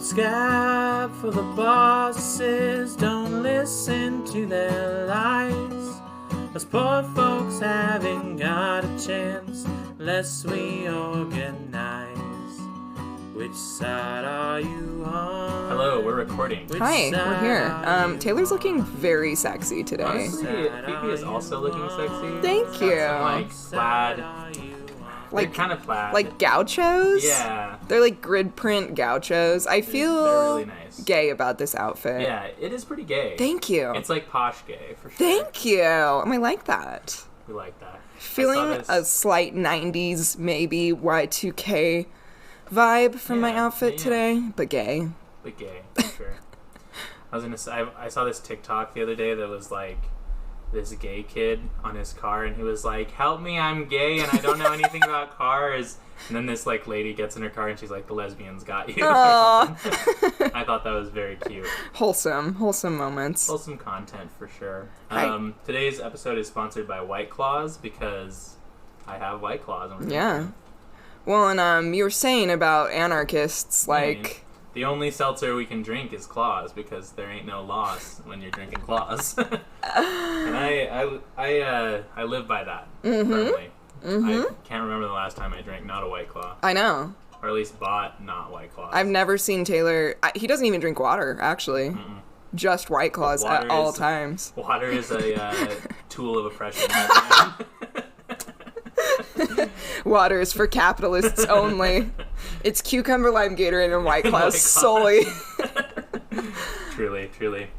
scab for the bosses, don't listen to their lies. Us poor folks haven't got a chance unless we organize. Which side are you on? Hello, we're recording. Hi, we're here. Taylor's looking very sexy today. Honestly, Phoebe is also looking sexy. Thank you. Some, plaid. Like kind of plaid. Like gauchos? Yeah. They're like grid print gauchos. I feel they're really nice. Gay about this outfit. Yeah, it is pretty gay. Thank you. It's like posh gay, for sure. Thank you. I like that. We like that. Feeling a slight 90s, maybe Y2K vibe from my outfit today, but gay. But gay, for sure. I was gonna say, I saw this TikTok the other day that was like this gay kid on his car, and he was like, "Help me, I'm gay and I don't know anything about cars." And then this like lady gets in her car and she's like, "The lesbians got you." Or something. I thought that was very cute. Wholesome moments. Wholesome content for sure. Today's episode is sponsored by White Claws because I have White Claws. Yeah. Well, and you were saying about anarchists, like... The only seltzer we can drink is Claws because there ain't no laws when you're drinking Claws. And I live by that, firmly. I can't remember the last time I drank not a White Claw. I know. Or at least bought not White Claws. I've never seen Taylor... he doesn't even drink water, actually. Mm-mm. Just White Claws at all times. Water is a tool of oppression. Water is for capitalists only. It's cucumber, lime, Gatorade, and White Claws solely. Truly.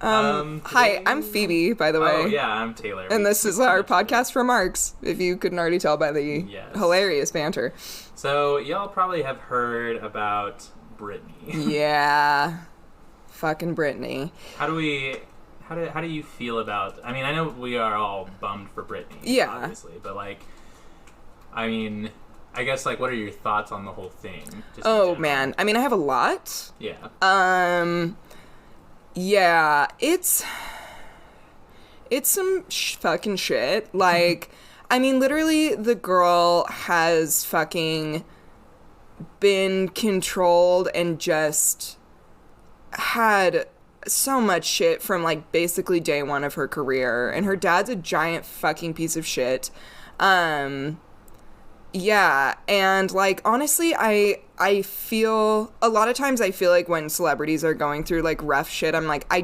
Hi, I'm Phoebe, by the way. Oh, yeah, I'm Taylor. And this is our podcast remarks, if you couldn't already tell by the hilarious banter. So, y'all probably have heard about Britney. Yeah. Fucking Britney. How do you feel about... I mean, I know we are all bummed for Britney, obviously, but, like... I mean, I guess, like, what are your thoughts on the whole thing? Oh, man. I mean, I have a lot. Yeah. Yeah, it's some fucking shit. Like, I mean, literally, the girl has fucking been controlled and just had so much shit from, like, basically day one of her career. And her dad's a giant fucking piece of shit. Yeah, and, like, honestly, I feel, a lot of times I feel like when celebrities are going through, like, rough shit, I'm like, I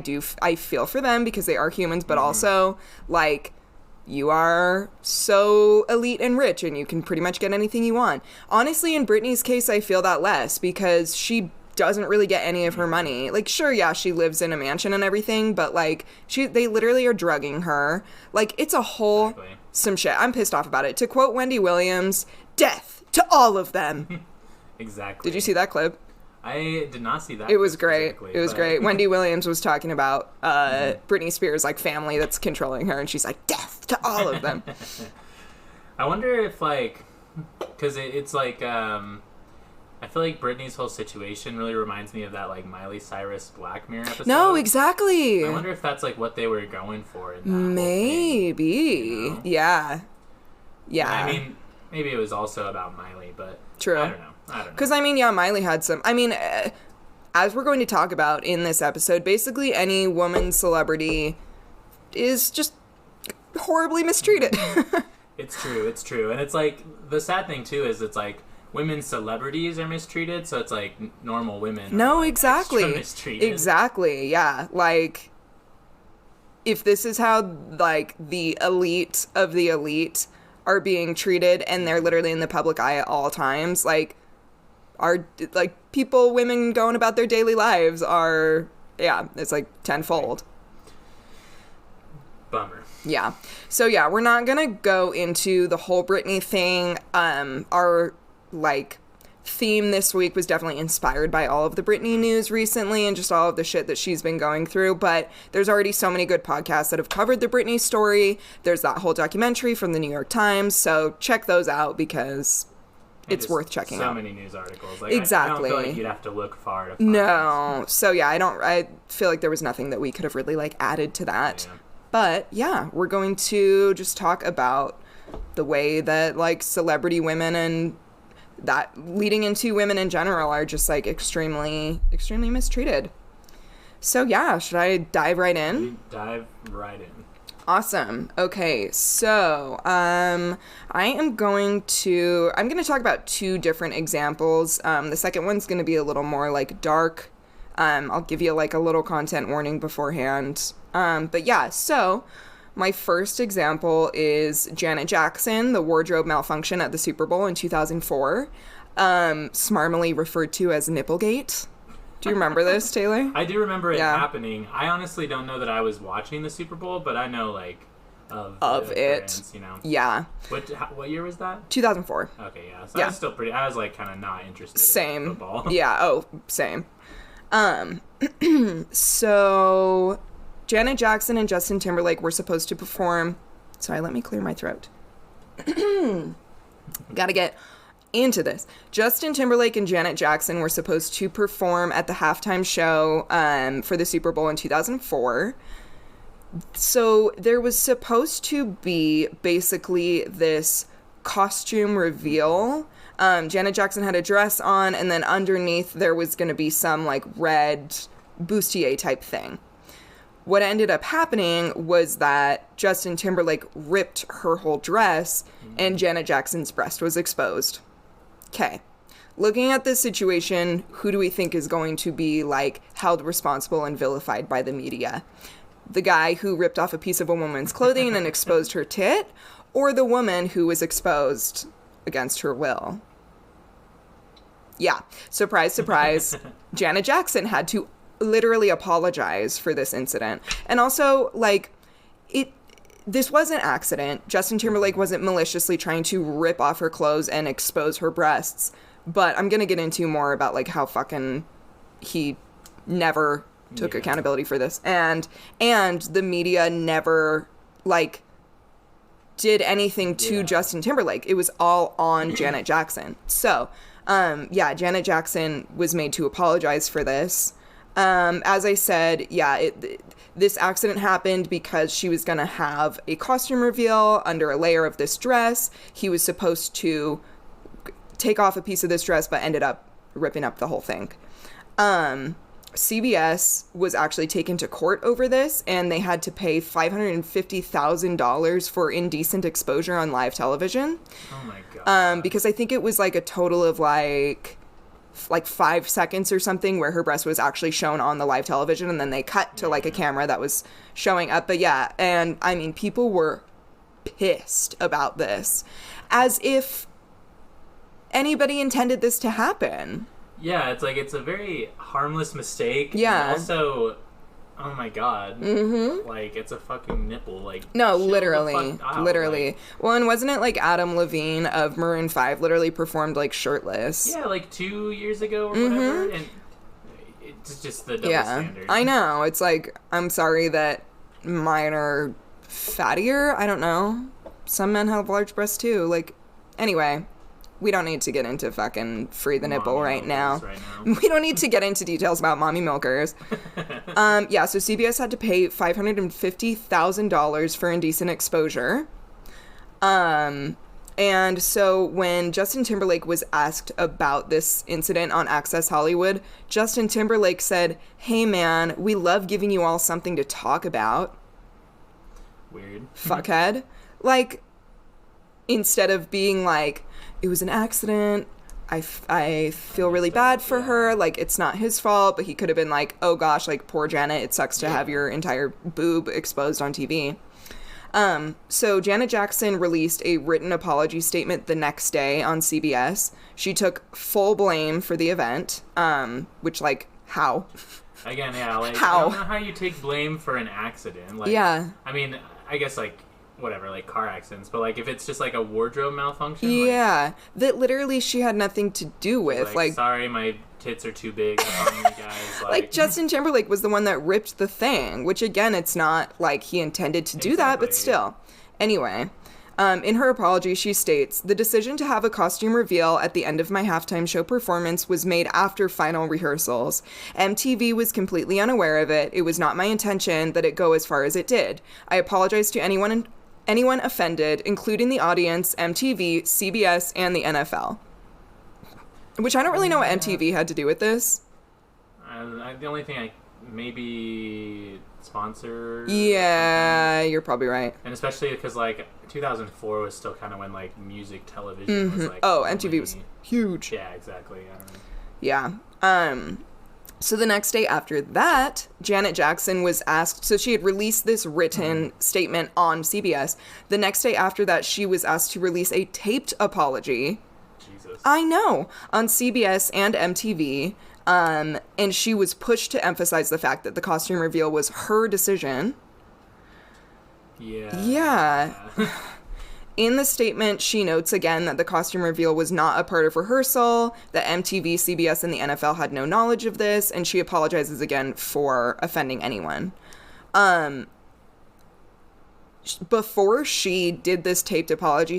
feel for them because they are humans, but also, like, you are so elite and rich and you can pretty much get anything you want. Honestly, in Britney's case, I feel that less because she doesn't really get any of her money. Like, sure, yeah, she lives in a mansion and everything, but, like, they literally are drugging her. Like, it's a whole... Some shit. I'm pissed off about it. To quote Wendy Williams, death to all of them. Exactly. Did you see that clip? I did not see that. It was great. It was great. Wendy Williams was talking about Britney Spears' like family that's controlling her, and she's like, death to all of them. I wonder if like, because it's like, I feel like Britney's whole situation really reminds me of that like Miley Cyrus Black Mirror episode. No, exactly. I wonder if that's like what they were going for in that maybe. Whole thing, you know? Yeah. I mean, maybe it was also about Miley, but true. I don't know. Because, I mean, yeah, Miley had some... I mean, as we're going to talk about in this episode, basically any woman celebrity is just horribly mistreated. It's true. And it's like, the sad thing, too, is it's like, women celebrities are mistreated, so it's like normal women are like exactly. extra mistreated. Exactly, yeah. Like, if this is how, like, the elite of the elite are being treated and they're literally in the public eye at all times, like... Are like women going about their daily lives are, it's like tenfold. Bummer. Yeah. So yeah, we're not gonna go into the whole Britney thing. Our like theme this week was definitely inspired by all of the Britney news recently and just all of the shit that she's been going through. But there's already so many good podcasts that have covered the Britney story. There's that whole documentary from the New York Times. So check those out because it's worth checking out. So many news articles. Like, exactly. I don't feel like you'd have to look far to find No. So yeah, I feel like there was nothing that we could have really like added to that. Yeah. But yeah, we're going to just talk about the way that like celebrity women and that leading into women in general are just like extremely mistreated. So yeah, should I dive right in? Dive right in. Awesome. Okay, so I'm going to talk about two different examples. The second one's going to be a little more like dark. I'll give you like a little content warning beforehand. But yeah, so my first example is Janet Jackson, the wardrobe malfunction at the Super Bowl in 2004, smarmily referred to as Nipplegate. Do you remember this, Taylor? I do remember it happening. I honestly don't know that I was watching the Super Bowl, but I know like of it. Brands, you know. Yeah. What year was that? 2004. Okay, yeah. So I was still pretty. I was like kind of not interested in football. Yeah. Oh, same. So Janet Jackson and Justin Timberlake were supposed to perform. Sorry, let me clear my throat. Gotta get into this. Justin Timberlake and Janet Jackson were supposed to perform at the halftime show for the Super Bowl in 2004. So there was supposed to be basically this costume reveal. Janet Jackson had a dress on, and then underneath there was going to be some like red bustier type thing. What ended up happening was that Justin Timberlake ripped her whole dress, and Janet Jackson's breast was exposed. Okay. Looking at this situation, who do we think is going to be like held responsible and vilified by the media? The guy who ripped off a piece of a woman's clothing and exposed her tit, or the woman who was exposed against her will? Yeah. Surprise, surprise. Janet Jackson had to literally apologize for this incident. And also, like, this was an accident. Justin Timberlake wasn't maliciously trying to rip off her clothes and expose her breasts. But I'm going to get into more about, like, how fucking he never took accountability for this. And the media never, like, did anything to Justin Timberlake. It was all on Janet Jackson. So, Janet Jackson was made to apologize for this. As I said, this accident happened because she was going to have a costume reveal under a layer of this dress. He was supposed to take off a piece of this dress, but ended up ripping up the whole thing. CBS was actually taken to court over this, and they had to pay $550,000 for indecent exposure on live television. Oh my God. Because I think it was like a total of like 5 seconds or something where her breast was actually shown on the live television, and then they cut to like a camera that was showing up. But yeah, and I mean, people were pissed about this, as if anybody intended this to happen. Yeah, it's like, it's a very harmless mistake. Yeah. And also, oh my God. Mm-hmm. Like, it's a fucking nipple. Like, no, literally. Literally. Like, well, and wasn't it like Adam Levine of Maroon 5 literally performed like shirtless? Yeah, like 2 years ago or whatever. And it's just the double standard. I know. It's like, I'm sorry that mine are fattier. I don't know. Some men have large breasts too. Like, anyway. We don't need to get into fucking free the nipple right now. We don't need to get into details about mommy milkers. So CBS had to pay $550,000 for indecent exposure. And so when Justin Timberlake was asked about this incident on Access Hollywood, Justin Timberlake said, "Hey man, we love giving you all something to talk about." Weird. Fuckhead. Like, instead of being like, it was an accident, I feel really bad for her, like, it's not his fault, but he could have been like, oh gosh, like, poor Janet, it sucks to have your entire boob exposed on TV. So Janet Jackson released a written apology statement the next day on CBS. She took full blame for the event, which, like, how? Again, yeah, like, how? I don't know how you take blame for an accident. Like, yeah. I mean, I guess, like, whatever, like car accidents, but like if it's just like a wardrobe malfunction, yeah, that literally she had nothing to do with. Like, sorry, my tits are too big on you guys. Like Justin Timberlake was the one that ripped the thing, which again, it's not like he intended to do that, but still. Anyway, in her apology, she states, "The decision to have a costume reveal at the end of my halftime show performance was made after final rehearsals. MTV was completely unaware of it. It was not my intention that it go as far as it did. I apologize to anyone offended, including the audience, MTV, CBS, and the NFL." Which I don't really know what MTV had to do with this. The only thing maybe sponsor. Yeah, you're probably right. And especially because, like, 2004 was still kind of when, like, music television was, like... MTV was huge. Yeah, exactly. I don't know. Yeah. So the next day after that, Janet Jackson was asked... So she had released this written statement on CBS. The next day after that, she was asked to release a taped apology. Jesus. I know. On CBS and MTV. And she was pushed to emphasize the fact that the costume reveal was her decision. Yeah. In the statement, she notes again that the costume reveal was not a part of rehearsal, that MTV, CBS, and the NFL had no knowledge of this, and she apologizes again for offending anyone. Before she did this taped apology,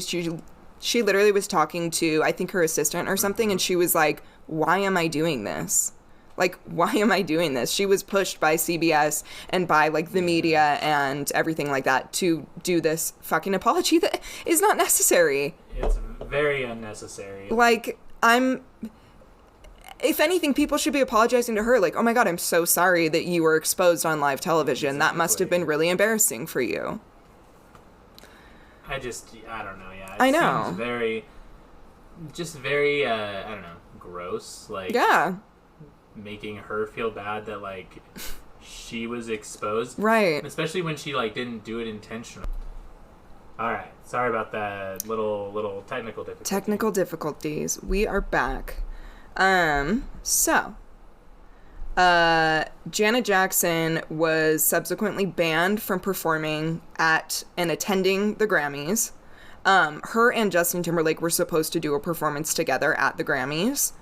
she literally was talking to, I think, her assistant or something, and she was like, why am I doing this? Like, why am I doing this? She was pushed by CBS and by, like, the media and everything like that to do this fucking apology that is not necessary. It's very unnecessary. Like, if anything, people should be apologizing to her. Like, oh my God, I'm so sorry that you were exposed on live television. That must have been really embarrassing for you. I don't know, yeah. I know. Seems very, I don't know, gross. Like, yeah. Making her feel bad that, like, she was exposed. Right. And especially when she, like, didn't do it intentionally. Alright, sorry about that little technical difficulty. Technical difficulties. We are back. Janet Jackson was subsequently banned from performing at and attending the Grammys. Her and Justin Timberlake were supposed to do a performance together at the Grammys,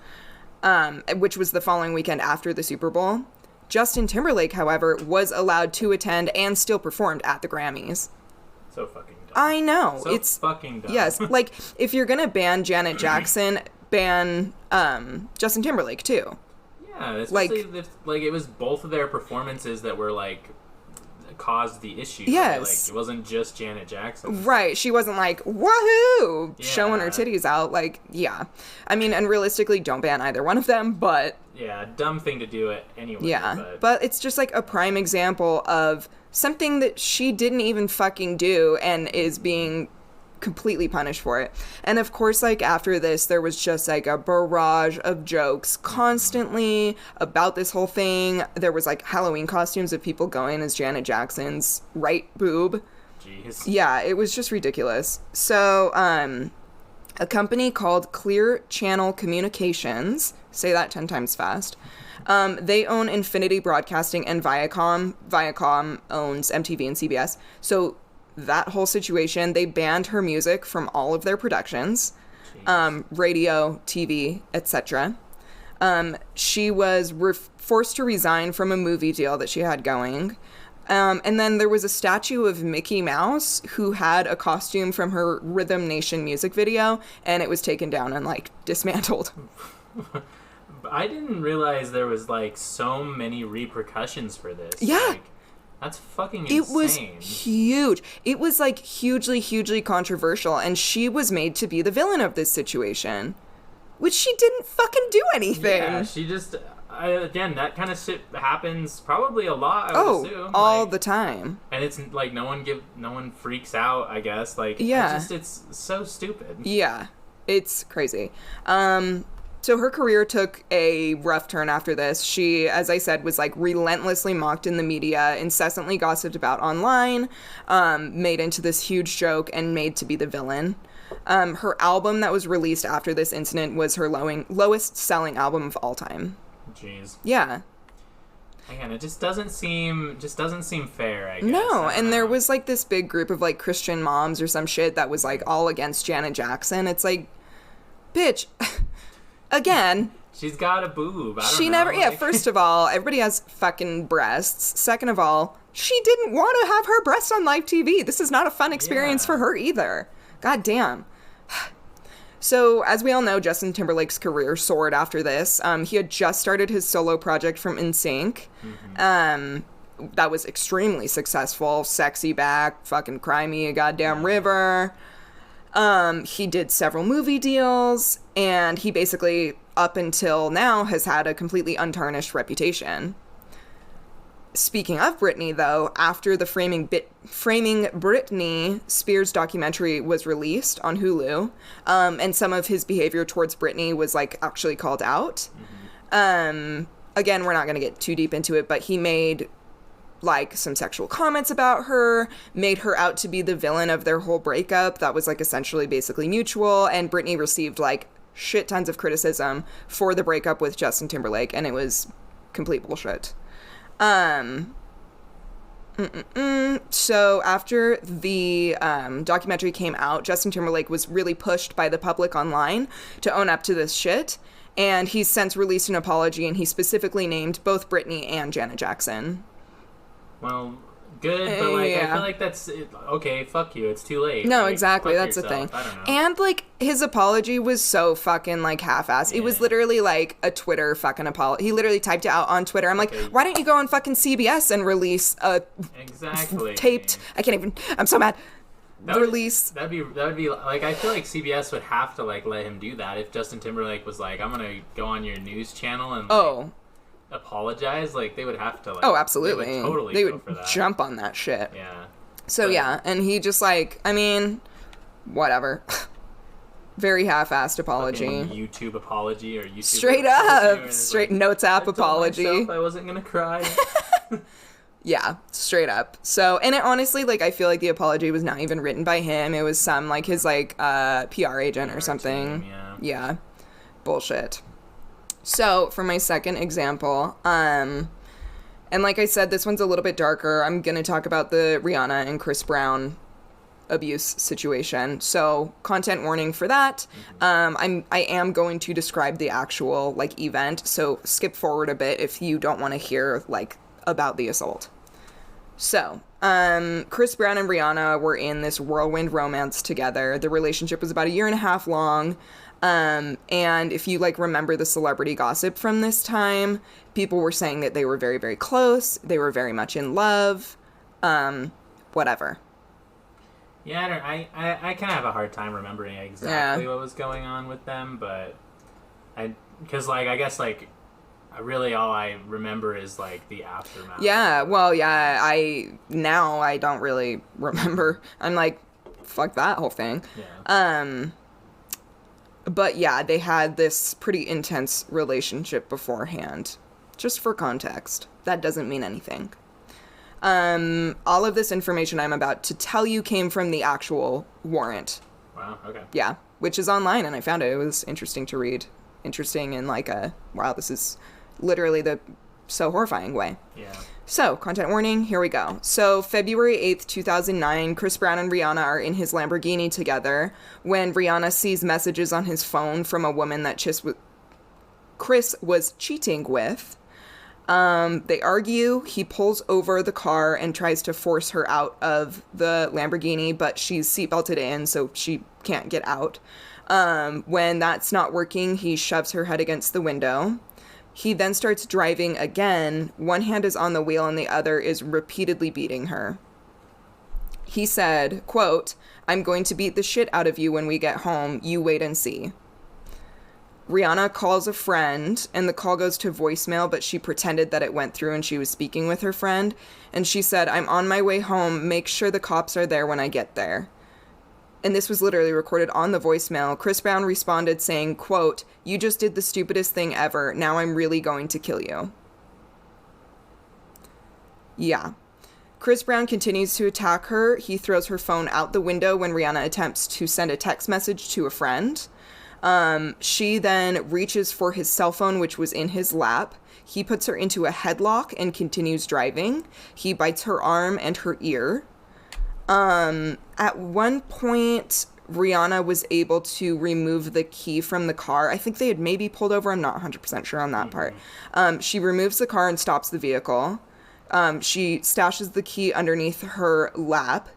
which was the following weekend after the Super Bowl. Justin Timberlake, however, was allowed to attend and still performed at the Grammys. So fucking dumb. I know. So it's fucking dumb. Yes, like, if you're gonna ban Janet Jackson, ban Justin Timberlake, too. Yeah, especially if, like, it was both of their performances that were, like, caused the issue. Yes. Like, it wasn't just Janet Jackson. Right. She wasn't like, woohoo, showing her titties out. Like, yeah. I mean, and realistically, don't ban either one of them, but... Yeah, dumb thing to do it anyway. Yeah, but it's just, like, a prime example of something that she didn't even fucking do and is being completely punished for it. And of course, like, after this, there was just like a barrage of jokes constantly about this whole thing. There was like Halloween costumes of people going as Janet Jackson's right boob. Jeez. Yeah, it was just ridiculous. So a company called Clear Channel Communications, say that 10 times fast, they own Infinity Broadcasting and Viacom. Viacom owns MTV and CBS. So that whole situation, they banned her music from all of their productions, radio, TV, etc. She was forced to resign from a movie deal that she had going. And then there was a statue of Mickey Mouse who had a costume from her Rhythm Nation music video, and it was taken down and, like, dismantled. I didn't realize there was, like, so many repercussions for this. Yeah. Like, that's fucking insane. It was huge. It was, like, hugely, hugely controversial, and she was made to be the villain of this situation, which she didn't fucking do anything. Yeah, she just... again, that kind of shit happens probably a lot, I would assume. All the time. And it's, like, no one freaks out, I guess. Like, yeah. It's so stupid. Yeah. It's crazy. So her career took a rough turn after this. She, as I said, was, like, relentlessly mocked in the media, incessantly gossiped about online, made into this huge joke, and made to be the villain. Her album that was released after this incident was her lowest selling album of all time. Jeez. Yeah. Again, it just doesn't seem fair, I guess. No, and there was, like, this big group of, like, Christian moms or some shit that was, like, all against Janet Jackson. It's like, bitch... Again, she's got a boob. She never. Yeah. First of all, everybody has fucking breasts. Second of all, she didn't want to have her breasts on live TV. This is not a fun experience for her either. God damn. So, as we all know, Justin Timberlake's career soared after this. He had just started his solo project from NSYNC. That was extremely successful. Sexy Back, fucking Cry Me a Goddamn River. He did several movie deals, and he basically up until now has had a completely untarnished reputation. Speaking of Britney, though, after the Framing Britney Spears documentary was released on Hulu, and some of his behavior towards Britney was, like, actually called out. Again, we're not going to get too deep into it, but he made, like, some sexual comments about her, made her out to be the villain of their whole breakup that was, like, essentially basically mutual, and Britney received, like, shit tons of criticism for the breakup with Justin Timberlake, and it was complete bullshit. So after the documentary came out, Justin Timberlake was really pushed by the public online to own up to this shit, and he's since released an apology, and he specifically named both Britney and Janet Jackson. Well, good, but, like, I feel like that's okay, fuck you, it's too late. No, like, exactly, that's yourself. the thing. I don't know. And, like, his apology was so fucking, like, half-assed. It was literally, like, a Twitter fucking apology. He literally typed it out on Twitter. I'm like, why don't you go on fucking CBS and release a taped, I can't even, I'm so mad. Release. That would be, like, I feel like CBS would have to, like, let him do that if Justin Timberlake was like, I'm gonna go on your news channel and, like, apologize. Like, they would have to, like, absolutely, they would totally they go would for that. jump on that shit. Yeah. So and he just, like, I mean, whatever. Very half-assed apology. YouTube apology or YouTube straight up, straight like, notes app I told apology. myself I wasn't gonna cry. Yeah, straight up. So, and it honestly, like, I feel like the apology was not even written by him. It was some, like, his, like, PR agent or something. Team, yeah. Bullshit. So, for my second example, and like I said, this one's a little bit darker. I'm gonna talk about the Rihanna and Chris Brown abuse situation. So, content warning for that. I am going to describe the actual, like, event. So, skip forward a bit if you don't want to hear, like, about the assault. So, Chris Brown and Rihanna were in this whirlwind romance together. The relationship was about 1.5 years long. And if you, like, remember the celebrity gossip from this time, people were saying that they were very, very close. They were very much in love. Whatever. Yeah, I kind of have a hard time remembering exactly what was going on with them, but because, like, I guess, like, really all I remember is, like, the aftermath. Yeah, well, yeah, I don't really remember. I'm like, fuck that whole thing. Yeah. But yeah, they had this pretty intense relationship beforehand. Just for context. That doesn't mean anything. All of this information I'm about to tell you came from the actual warrant. Wow, okay. Yeah, which is online, and I found it. It was interesting to read. Interesting in, like, a, wow, this is literally the so horrifying way. Yeah. So, content warning, here we go. So, February 8th, 2009, Chris Brown and Rihanna are in his Lamborghini together when Rihanna sees messages on his phone from a woman that Chris was cheating with. They argue. He pulls over the car and tries to force her out of the Lamborghini, but she's seatbelted in, so she can't get out. When that's not working, he shoves her head against the window. He then starts driving again. One hand is on the wheel and the other is repeatedly beating her. He said, quote, "I'm going to beat the shit out of you when we get home. You wait and see." Rihanna calls a friend, and the call goes to voicemail, but she pretended that it went through and she was speaking with her friend. And she said, "I'm on my way home. Make sure the cops are there when I get there." And this was literally recorded on the voicemail. Chris Brown responded saying, quote, "You just did the stupidest thing ever. Now I'm really going to kill you." Yeah. Chris Brown continues to attack her. He throws her phone out the window when Rihanna attempts to send a text message to a friend. She then reaches for his cell phone, which was in his lap. He puts her into a headlock and continues driving. He bites her arm and her ear. At one point, Rihanna was able to remove the key from the car. I think they had maybe pulled over. I'm not 100% sure on that part. She removes the car and stops the vehicle. She stashes the key underneath her lap.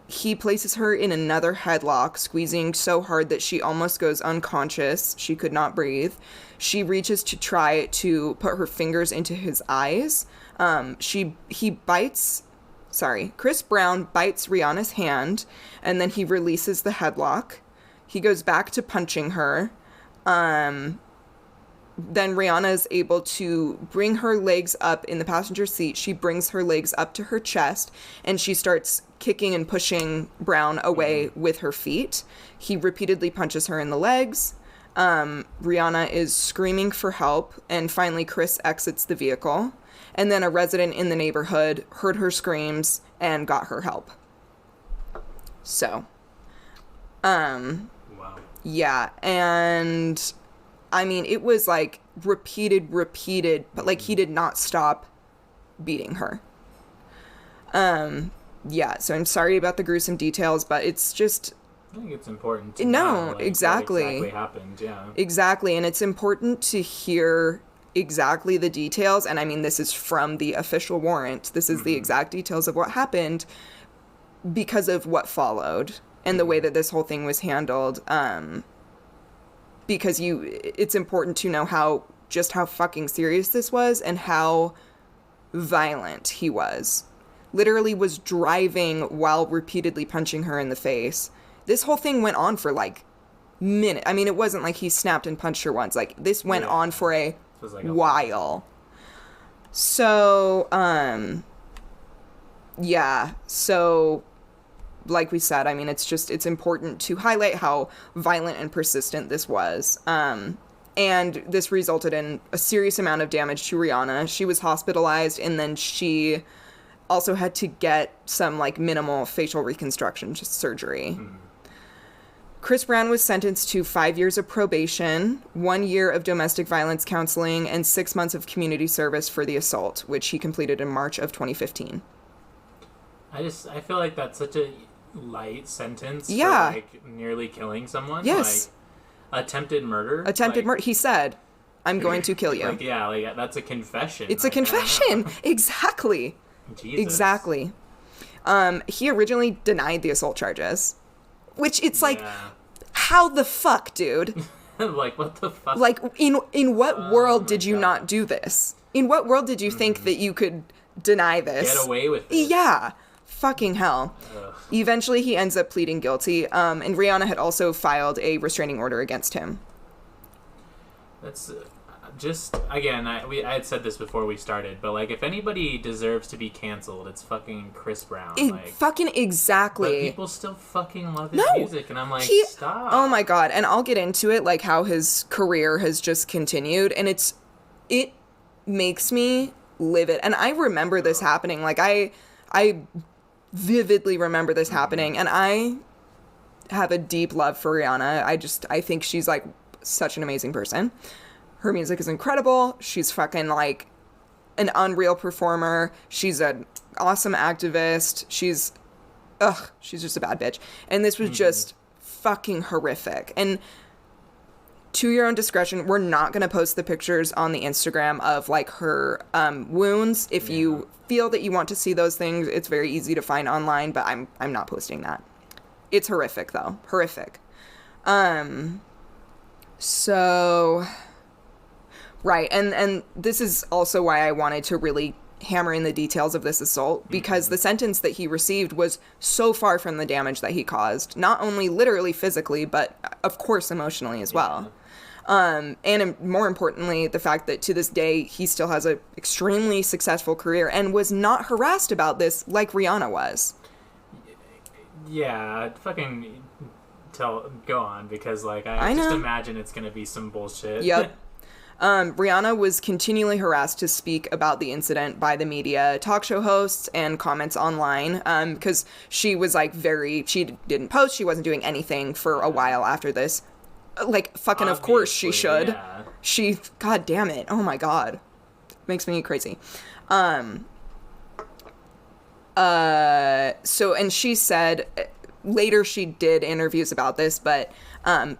He places her in another headlock, squeezing so hard that she almost goes unconscious. She could not breathe. She reaches to try to put her fingers into his eyes. Chris Brown bites Rihanna's hand, and then he releases the headlock. He goes back to punching her. Then Rihanna is able to bring her legs up in the passenger seat. She brings her legs up to her chest, and she starts kicking and pushing Brown away with her feet. He repeatedly punches her in the legs. Rihanna is screaming for help, and finally Chris exits the vehicle. And then a resident in the neighborhood heard her screams and got her help. So, Wow. yeah, and I mean, it was like repeated, but like he did not stop beating her. Yeah, so I'm sorry about the gruesome details, but it's just... I think it's important to No, know, like, exactly. what exactly happened, yeah. Exactly, and it's important to hear exactly the details, and I mean, this is from the official warrant. This is the exact details of what happened because of what followed and the way that this whole thing was handled. Because it's important to know how fucking serious this was and how violent he was. Literally was driving while repeatedly punching her in the face. This whole thing went on for like minutes. I mean, it wasn't like he snapped and punched her once. Like, this went on for a while. So, yeah. So, like we said, I mean, it's important to highlight how violent and persistent this was. And this resulted in a serious amount of damage to Rihanna. She was hospitalized, and then she also had to get some, like, minimal facial reconstruction surgery. Chris Brown was sentenced to 5 years of probation, 1 year of domestic violence counseling, and 6 months of community service for the assault, which he completed in March of 2015. I feel like that's such a light sentence for, like, nearly killing someone. Yes. Like, attempted murder. Murder. He said, I'm going to kill you. Like, yeah, like, that's a confession. It's a confession. Exactly. Jesus. Exactly. He originally denied the assault charges, which it's like, how the fuck, dude? Like, what the fuck? Like, in what world did you not do this? In what world did you think that you could deny this? Get away with it. Yeah. Fucking hell. Ugh. Eventually, he ends up pleading guilty, and Rihanna had also filed a restraining order against him. That's just, again, I had said this before we started, but, like, if anybody deserves to be canceled, it's fucking Chris Brown. Fucking exactly. But people still fucking love his music, and I'm like, stop. Oh my god, and I'll get into it, like, how his career has just continued, and it makes me livid. And I remember this happening. Like, I vividly remember this happening, and I have a deep love for Rihanna. I think she's, like, such an amazing person. Her music is incredible. She's fucking, like, an unreal performer. She's an awesome activist. She's just a bad bitch. And this was just fucking horrific. And to your own discretion, we're not going to post the pictures on the Instagram of, like, her wounds. If you feel that you want to see those things, it's very easy to find online, but I'm not posting that. It's horrific, though. Horrific. So... Right, and this is also why I wanted to really hammer in the details of this assault, because the sentence that he received was so far from the damage that he caused, not only literally physically, but of course emotionally as well. And more importantly, the fact that to this day, he still has an extremely successful career and was not harassed about this like Rihanna was. Yeah, fucking go on, because, like, I just imagine it's going to be some bullshit. Yep. Rihanna was continually harassed to speak about the incident by the media, talk show hosts, and comments online, because she was, like, she didn't post, she wasn't doing anything for a while after this. Like, fucking obviously, of course she should. Yeah. God damn it. Oh my god. Makes me crazy. And she said, later she did interviews about this, but,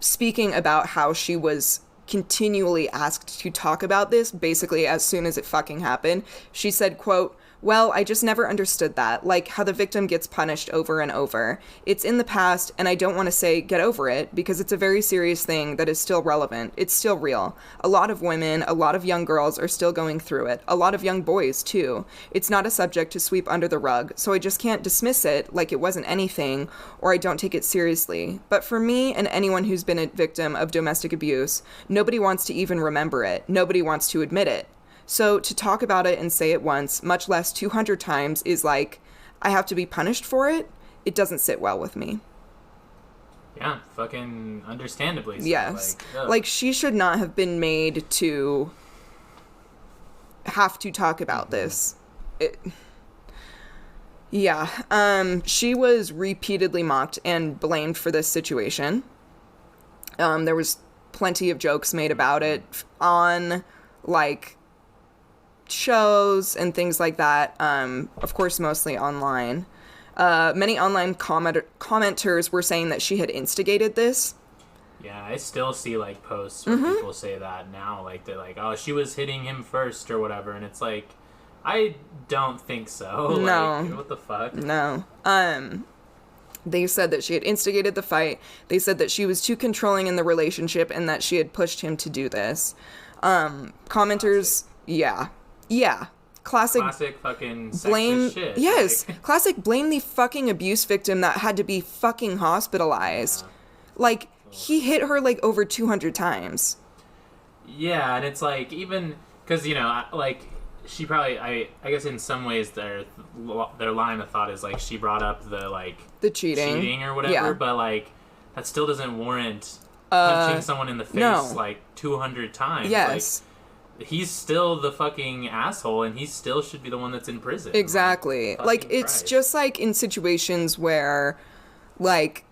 speaking about how she was continually asked to talk about this, basically as soon as it fucking happened, she said, quote, Well, I just never understood that, like how the victim gets punished over and over. It's in the past, and I don't want to say get over it, because it's a very serious thing that is still relevant. It's still real. A lot of women, a lot of young girls are still going through it. A lot of young boys, too. It's not a subject to sweep under the rug, so I just can't dismiss it like it wasn't anything, or I don't take it seriously. But for me and anyone who's been a victim of domestic abuse, nobody wants to even remember it. Nobody wants to admit it. So to talk about it and say it once, much less 200 times, is like, I have to be punished for it. It doesn't sit well with me. Yeah, fucking understandably. So. Yes. Like, she should not have been made to have to talk about this. She was repeatedly mocked and blamed for this situation. There was plenty of jokes made about it on, like, shows and things like that, of course mostly online. Many online commenters were saying that she had instigated this. Yeah, I still see like posts where people say that now, like they're like, oh, she was hitting him first or whatever, and it's like, I don't think so. No. Like, what the fuck? No. They said that she had instigated the fight. They said that she was too controlling in the relationship and that she had pushed him to do this. Commenters, yeah. Classic fucking sexist blame shit. Yes. Classic blame the fucking abuse victim that had to be fucking hospitalized. Yeah. Like, he hit her like over 200 times. Yeah, and it's like, even because, you know, like, she probably, I guess in some ways their line of thought is like, she brought up the cheating or whatever, but like, that still doesn't warrant punching someone in the face like 200 times. Yes. Like, he's still the fucking asshole, and he still should be the one that's in prison. Exactly. Like, it's just like in situations where, like,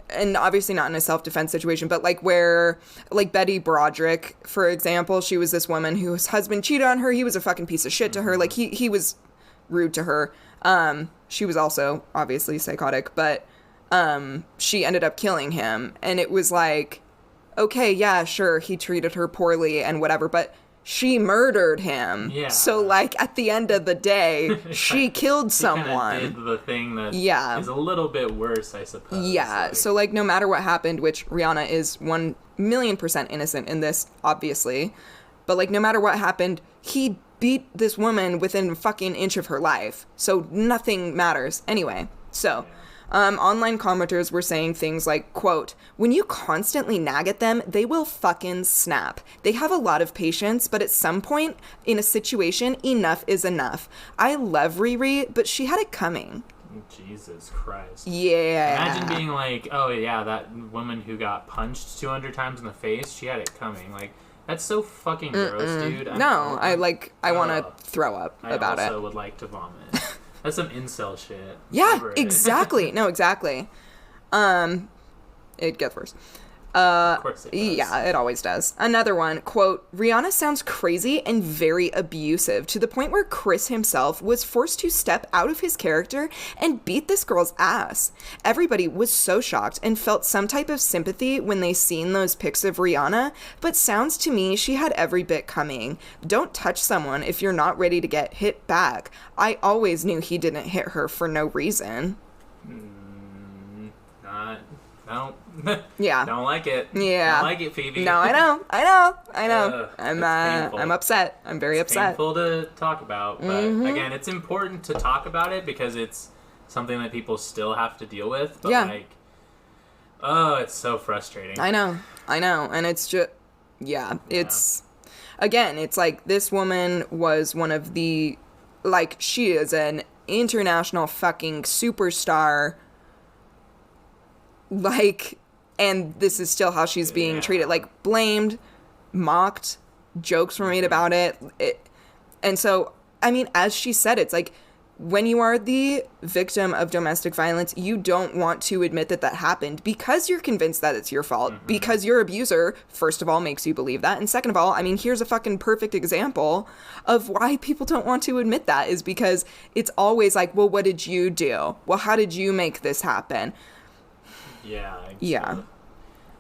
and obviously not in a self-defense situation, but like where, like Betty Broderick, for example, she was this woman whose husband cheated on her. He was a fucking piece of shit to her. Like, he was rude to her. She was also obviously psychotic, but she ended up killing him. And it was like, okay, yeah, sure, he treated her poorly and whatever, but she murdered him. Yeah. So, like, at the end of the day, she killed someone. She did the thing that is a little bit worse, I suppose. Yeah. Like, so, like, no matter what happened, which Rihanna is 1,000,000% innocent in this, obviously, but, like, no matter what happened, he beat this woman within a fucking inch of her life. So nothing matters. Anyway, so... online commenters were saying things like, quote, when you constantly nag at them, they will fucking snap. They have a lot of patience, but at some point in a situation, enough is enough. I love Riri, but she had it coming. Jesus Christ. Yeah. Imagine being like, oh yeah, that woman who got punched 200 times in the face, she had it coming. Like, that's so fucking gross, dude. I want to throw up about it. I also would like to vomit. That's some incel shit. Yeah, exactly. No, exactly. It gets worse. Of course it does. Yeah, it always does. Another one, quote, Rihanna sounds crazy and very abusive to the point where Chris himself was forced to step out of his character and beat this girl's ass. Everybody was so shocked and felt some type of sympathy when they seen those pics of Rihanna, but sounds to me she had every bit coming. Don't touch someone if you're not ready to get hit back. I always knew he didn't hit her for no reason. No. Yeah. Don't like it. Yeah. Don't like it, Phoebe. No, I know. I'm upset. I'm very upset. Painful to talk about, but again, it's important to talk about it because it's something that people still have to deal with. But like, oh, it's so frustrating. I know. And it's just, it's, again, it's like this woman was one of the, like, she is an international fucking superstar. Like, and this is still how she's being treated, like, blamed, mocked, jokes were made about it. And so, I mean, as she said, it's like, when you are the victim of domestic violence, you don't want to admit that happened because you're convinced that it's your fault, because your abuser, first of all, makes you believe that, and second of all, I mean, here's a fucking perfect example of why people don't want to admit that, is because it's always like, well, what did you do? Well, how did you make this happen? Yeah.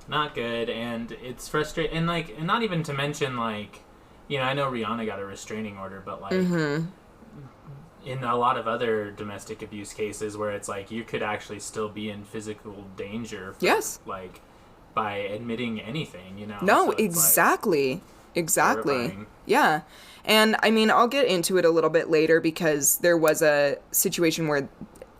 Not good, and it's frustrating, and like, and not even to mention, like, you know, I know Rihanna got a restraining order, but like, in a lot of other domestic abuse cases where it's like you could actually still be in physical danger for, yes, like, by admitting anything, you know. No, so exactly. Like, exactly. Terrifying. Yeah. And I mean, I'll get into it a little bit later because there was a situation where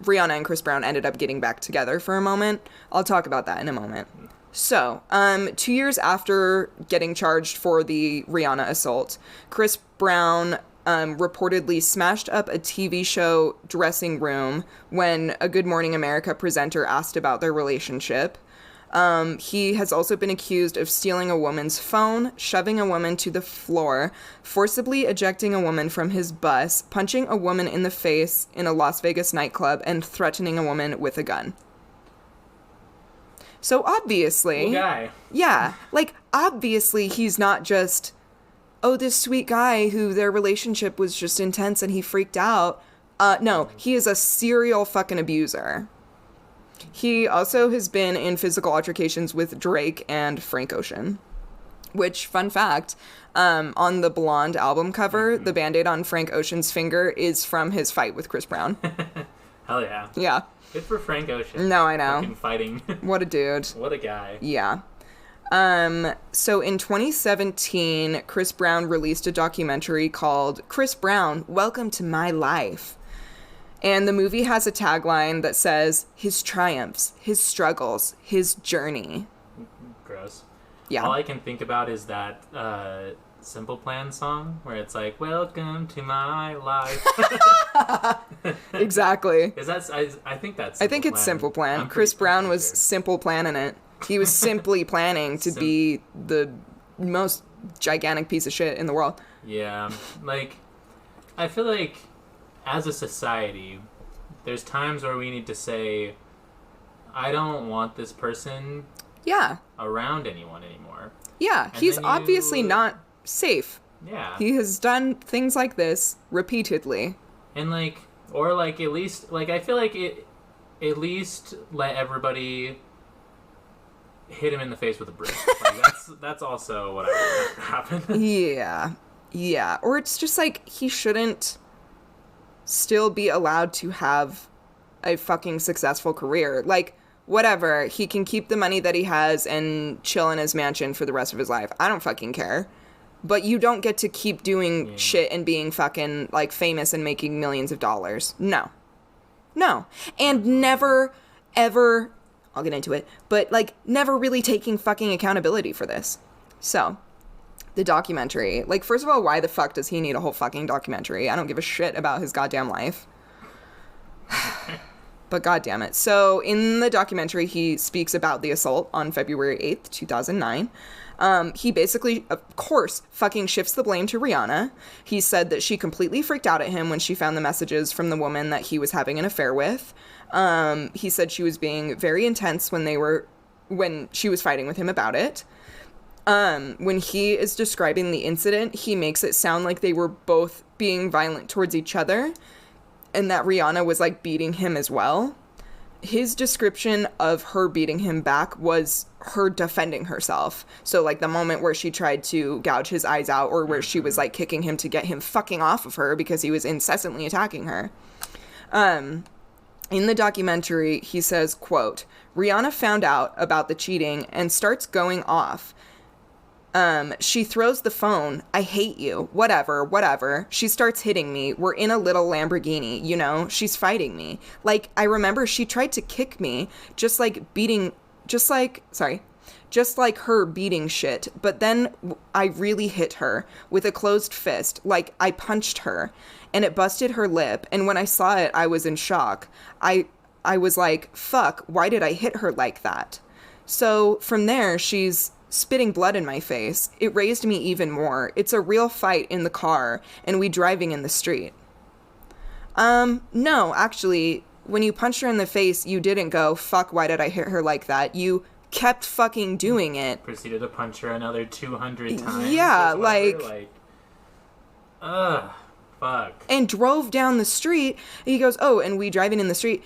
Rihanna and Chris Brown ended up getting back together for a moment. I'll talk about that in a moment. So, 2 years after getting charged for the Rihanna assault, Chris Brown reportedly smashed up a TV show dressing room when a Good Morning America presenter asked about their relationship. He has also been accused of stealing a woman's phone, shoving a woman to the floor, forcibly ejecting a woman from his bus, punching a woman in the face in a Las Vegas nightclub, and threatening a woman with a gun. So obviously... Cool guy. Yeah. Like, obviously he's not just, oh, this sweet guy who their relationship was just intense and he freaked out. No, he is a serial fucking abuser. He also has been in physical altercations with Drake and Frank Ocean. Which, fun fact, on the Blonde album cover, the Band-Aid on Frank Ocean's finger is from his fight with Chris Brown. Hell yeah. Yeah. Good for Frank Ocean. No, I know. Fucking fighting. What a dude. What a guy. Yeah. So in 2017, Chris Brown released a documentary called Chris Brown, Welcome to My Life. And the movie has a tagline that says, his triumphs, his struggles, his journey. Gross. Yeah. All I can think about is that Simple Plan song where it's like, welcome to my life. Exactly. Is that, I think that's I think it's Simple Plan. Chris Brown was simple planning it. He was simply planning to be the most gigantic piece of shit in the world. Yeah. Like, I feel like as a society, there's times where we need to say, I don't want this person around anyone anymore. Yeah, And he's obviously not safe. Yeah. He has done things like this repeatedly. And, like, or, like, at least, like, I feel like at least let everybody hit him in the face with a brick. Like, that's also what I want to happen. Yeah. Or it's just, like, he shouldn't still be allowed to have a fucking successful career. Like, whatever. He can keep the money that he has and chill in his mansion for the rest of his life. I don't fucking care. But you don't get to keep doing shit and being fucking, like, famous and making millions of dollars. No. And never, ever, I'll get into it, but, like, never really taking fucking accountability for this. So, the documentary. Like, first of all, why the fuck does he need a whole fucking documentary? I don't give a shit about his goddamn life. But goddamn it. So, in the documentary, he speaks about the assault on February 8th, 2009. He basically, of course, fucking shifts the blame to Rihanna. He said that she completely freaked out at him when she found the messages from the woman that he was having an affair with. He said she was being very intense when she was fighting with him about it. When he is describing the incident, he makes it sound like they were both being violent towards each other and that Rihanna was, like, beating him as well. His description of her beating him back was her defending herself. So, like, the moment where she tried to gouge his eyes out or where she was, like, kicking him to get him fucking off of her because he was incessantly attacking her. In the documentary, he says, quote, Rihanna found out about the cheating and starts going off. She throws the phone. I hate you. Whatever. She starts hitting me. We're in a little Lamborghini, you know? She's fighting me. Like, I remember she tried to kick me, just like her beating shit. But then I really hit her with a closed fist. Like, I punched her, and it busted her lip. And when I saw it, I was in shock. I was like, fuck, why did I hit her like that? So from there, she's spitting blood in my face. It raised me even more. It's a real fight in the car, and we driving in the street. No, actually, when you punched her in the face, you didn't go, fuck, why did I hit her like that? You kept fucking doing it. Proceeded to punch her another 200 times. Yeah, fuck. And drove down the street. And he goes, oh, and we driving in the street.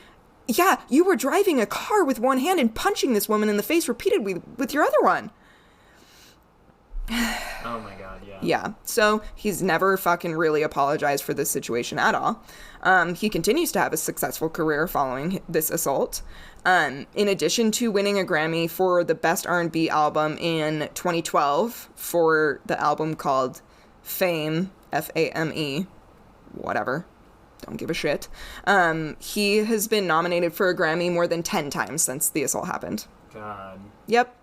Yeah, you were driving a car with one hand and punching this woman in the face repeatedly with your other one. Oh my god, yeah. Yeah. So he's never fucking really apologized for this situation at all. He continues to have a successful career following this assault. In addition to winning a Grammy for the Best R&B album in 2012 for the album called Fame, F-A-M-E, whatever. Don't give a shit. He has been nominated for a Grammy more than 10 times since the assault happened. God. Yep.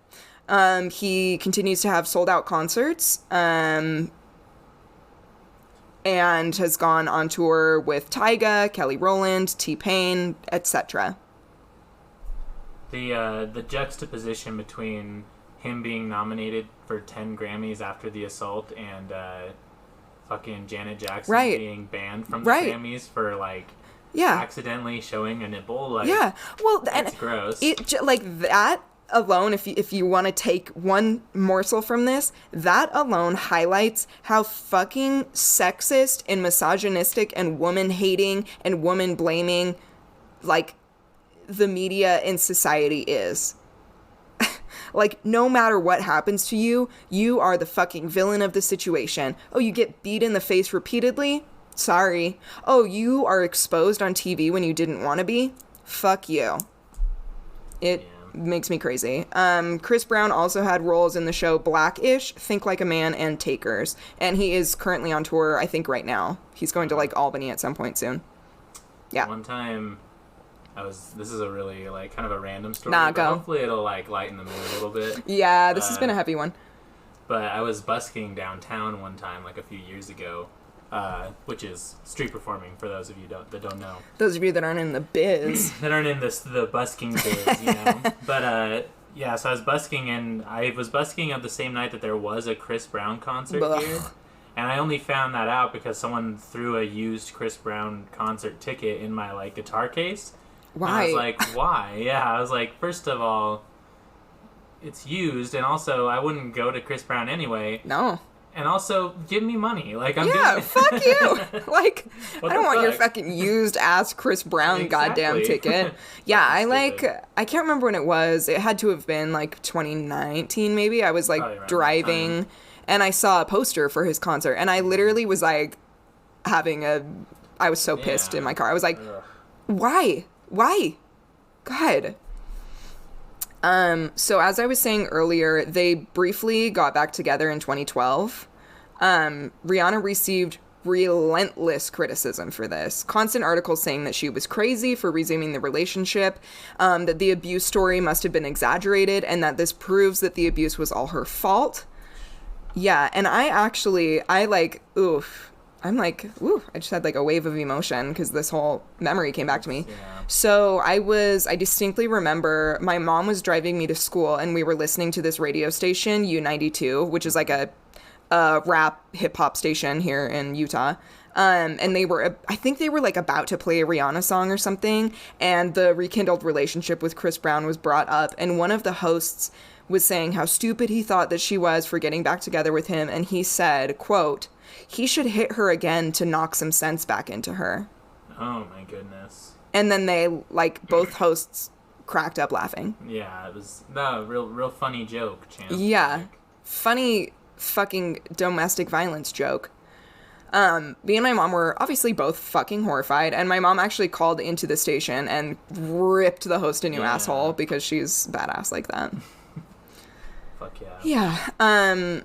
He continues to have sold-out concerts, and has gone on tour with Tyga, Kelly Rowland, T-Pain, etc. The juxtaposition between him being nominated for 10 Grammys after the assault and fucking Janet Jackson being banned from the Grammys for, like, accidentally showing a nipple, like, well, that's gross. Like, that alone, if you want to take one morsel from this, that alone highlights how fucking sexist and misogynistic and woman-hating and woman-blaming, like, the media and society is. Like, no matter what happens to you, you are the fucking villain of the situation. Oh, you get beat in the face repeatedly? Sorry. Oh, you are exposed on TV when you didn't want to be? Fuck you. It makes me crazy. Chris Brown also had roles in the show Black-ish, Think Like a Man, and Takers. And he is currently on tour, I think, right now. He's going to, like, Albany at some point soon. Yeah. One time, this is a really, like, kind of a random story. Nah, but go. hopefully it'll, like, lighten the mood a little bit. Yeah, this has been a heavy one. But I was busking downtown one time, like, a few years ago. Which is street performing, for those of you that don't know. Those of you that aren't in the biz. That aren't in the busking biz, you know? But, yeah, so I was busking, and I was busking at the same night that there was a Chris Brown concert here. And I only found that out because someone threw a used Chris Brown concert ticket in my, like, guitar case. Why? And I was like, why? Yeah, I was like, first of all, it's used, and also, I wouldn't go to Chris Brown anyway. No. And also, give me money. Like, fuck you. Like, I don't want your fuck? fucking used ass Chris Brown goddamn ticket. Yeah, I can't remember when it was. It had to have been like 2019 maybe. I was like driving and I saw a poster for his concert and I literally was like I was so pissed in my car. I was like, why? God. So as I was saying earlier, they briefly got back together in 2012. Rihanna received relentless criticism for this. Constant articles saying that she was crazy for resuming the relationship, that the abuse story must have been exaggerated, and that this proves that the abuse was all her fault. Yeah, and I just had like a wave of emotion because this whole memory came back to me. Yeah. So I distinctly remember my mom was driving me to school and we were listening to this radio station, U92, which is like a rap hip hop station here in Utah. And I think they were like about to play a Rihanna song or something. And the rekindled relationship with Chris Brown was brought up. And one of the hosts was saying how stupid he thought that she was for getting back together with him. And he said, quote, "He should hit her again to knock some sense back into her." Oh my goodness. And then they, like, both hosts cracked up laughing. Yeah, it was real funny joke, Champ. Yeah. Funny fucking domestic violence joke. Me and my mom were obviously both fucking horrified, and my mom actually called into the station and ripped the host a new asshole because she's badass like that. Fuck yeah. Yeah.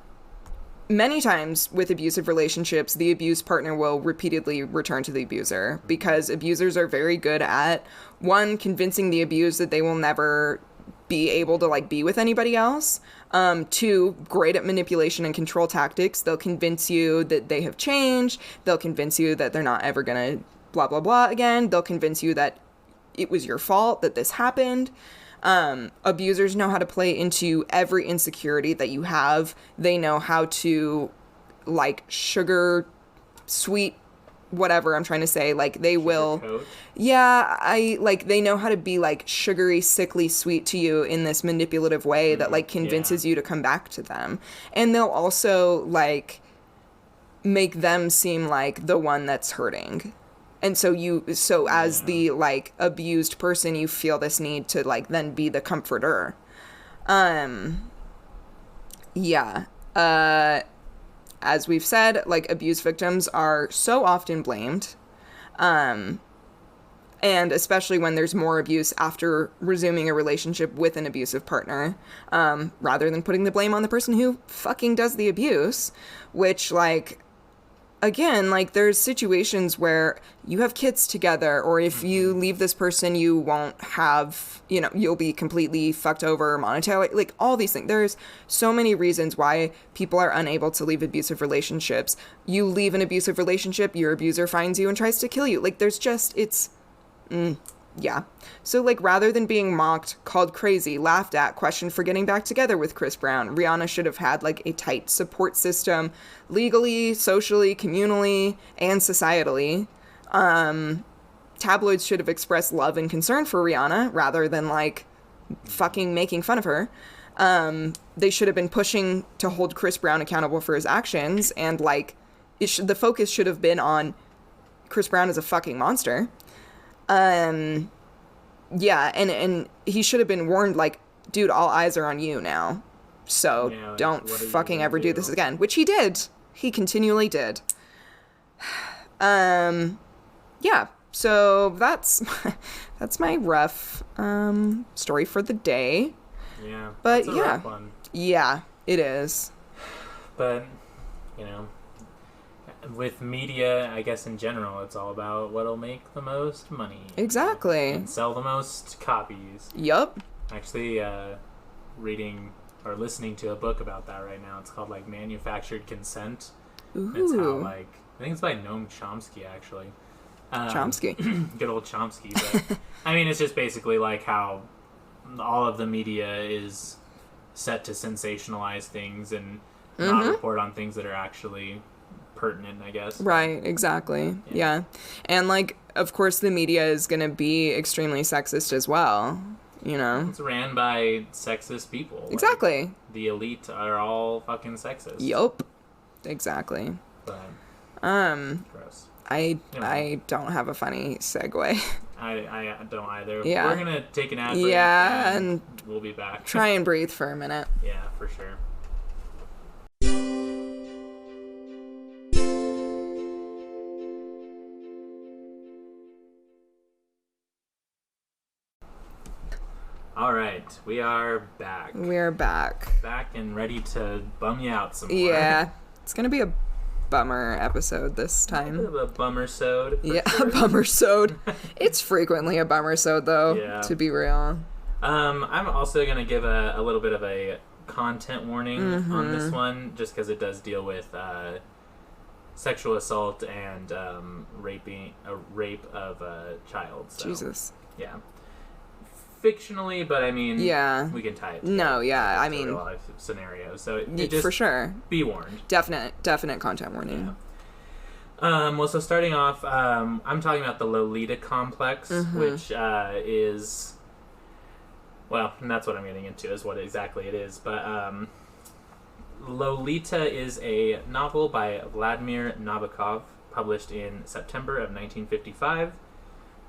Many times with abusive relationships, the abused partner will repeatedly return to the abuser because abusers are very good at, one, convincing the abused that they will never be able to, like, be with anybody else. Two, great at manipulation and control tactics. They'll convince you that they have changed. They'll convince you that they're not ever gonna blah, blah, blah again. They'll convince you that it was your fault that this happened. Abusers know how to play into every insecurity that you have. They know how to, like, sugar, sweet, whatever I'm trying to say. Like, they will... Coat. Yeah, they know how to be, like, sugary, sickly sweet to you in this manipulative way that, like, convinces you to come back to them. And they'll also, like, make them seem like the one that's hurting. And so as the, like, abused person, you feel this need to, like, then be the comforter. Yeah. as we've said, like, abuse victims are so often blamed. And especially when there's more abuse after resuming a relationship with an abusive partner, rather than putting the blame on the person who fucking does the abuse, which, like, again, like, there's situations where you have kids together, or if you leave this person, you won't have, you know, you'll be completely fucked over monetarily, like, all these things. There's so many reasons why people are unable to leave abusive relationships. You leave an abusive relationship, your abuser finds you and tries to kill you. Like, there's just, yeah. So, like, rather than being mocked, called crazy, laughed at, questioned for getting back together with Chris Brown, Rihanna should have had, like, a tight support system, legally, socially, communally, and societally. Tabloids should have expressed love and concern for Rihanna, rather than, like, fucking making fun of her. They should have been pushing to hold Chris Brown accountable for his actions, and, like, the focus should have been on Chris Brown is a fucking monster. Yeah, and he should have been warned, like, dude, all eyes are on you now. So like, don't fucking ever do this again. Which he did. He continually did. Yeah. So that's my rough story for the day. Yeah. But that's a rough one. Yeah, it is. But, you know, with media, I guess in general, it's all about what'll make the most money. Exactly. And sell the most copies. Yup. Actually, reading or listening to a book about that right now. It's called, like, Manufactured Consent. Ooh. It's how, like, I think it's by Noam Chomsky, actually. Chomsky. Good old Chomsky. But, I mean, it's just basically, like, how all of the media is set to sensationalize things and not report on things that are actually pertinent, I guess. Right, exactly. Yeah. And, like, of course the media is going to be extremely sexist as well, you know? It's ran by sexist people. Exactly. Like, the elite are all fucking sexist. Yup. Exactly. But, gross. I don't have a funny segue. I don't either. Yeah. We're going to take an ad break. Yeah, and we'll be back. try and breathe for a minute. Yeah, for sure. All right, we are back. We're back. Back and ready to bum you out some more. Yeah, it's gonna be a bummer episode this time. A bit of a bummer-sode. Yeah, sure. a bummer-sode. It's frequently a bummer-sode, though, yeah. to be real. I'm also gonna give a little bit of a content warning on this one, just because it does deal with sexual assault and rape of a child. So, Jesus. Yeah. Fictionally, but I mean, yeah, we can tie it. No, yeah, I mean, real life scenarios. So it just for sure. Be warned. Definite content warning. Yeah. Well, so starting off, I'm talking about the Lolita complex, which is, well, and that's what I'm getting into, is what exactly it is. But Lolita is a novel by Vladimir Nabokov, published in September of 1955.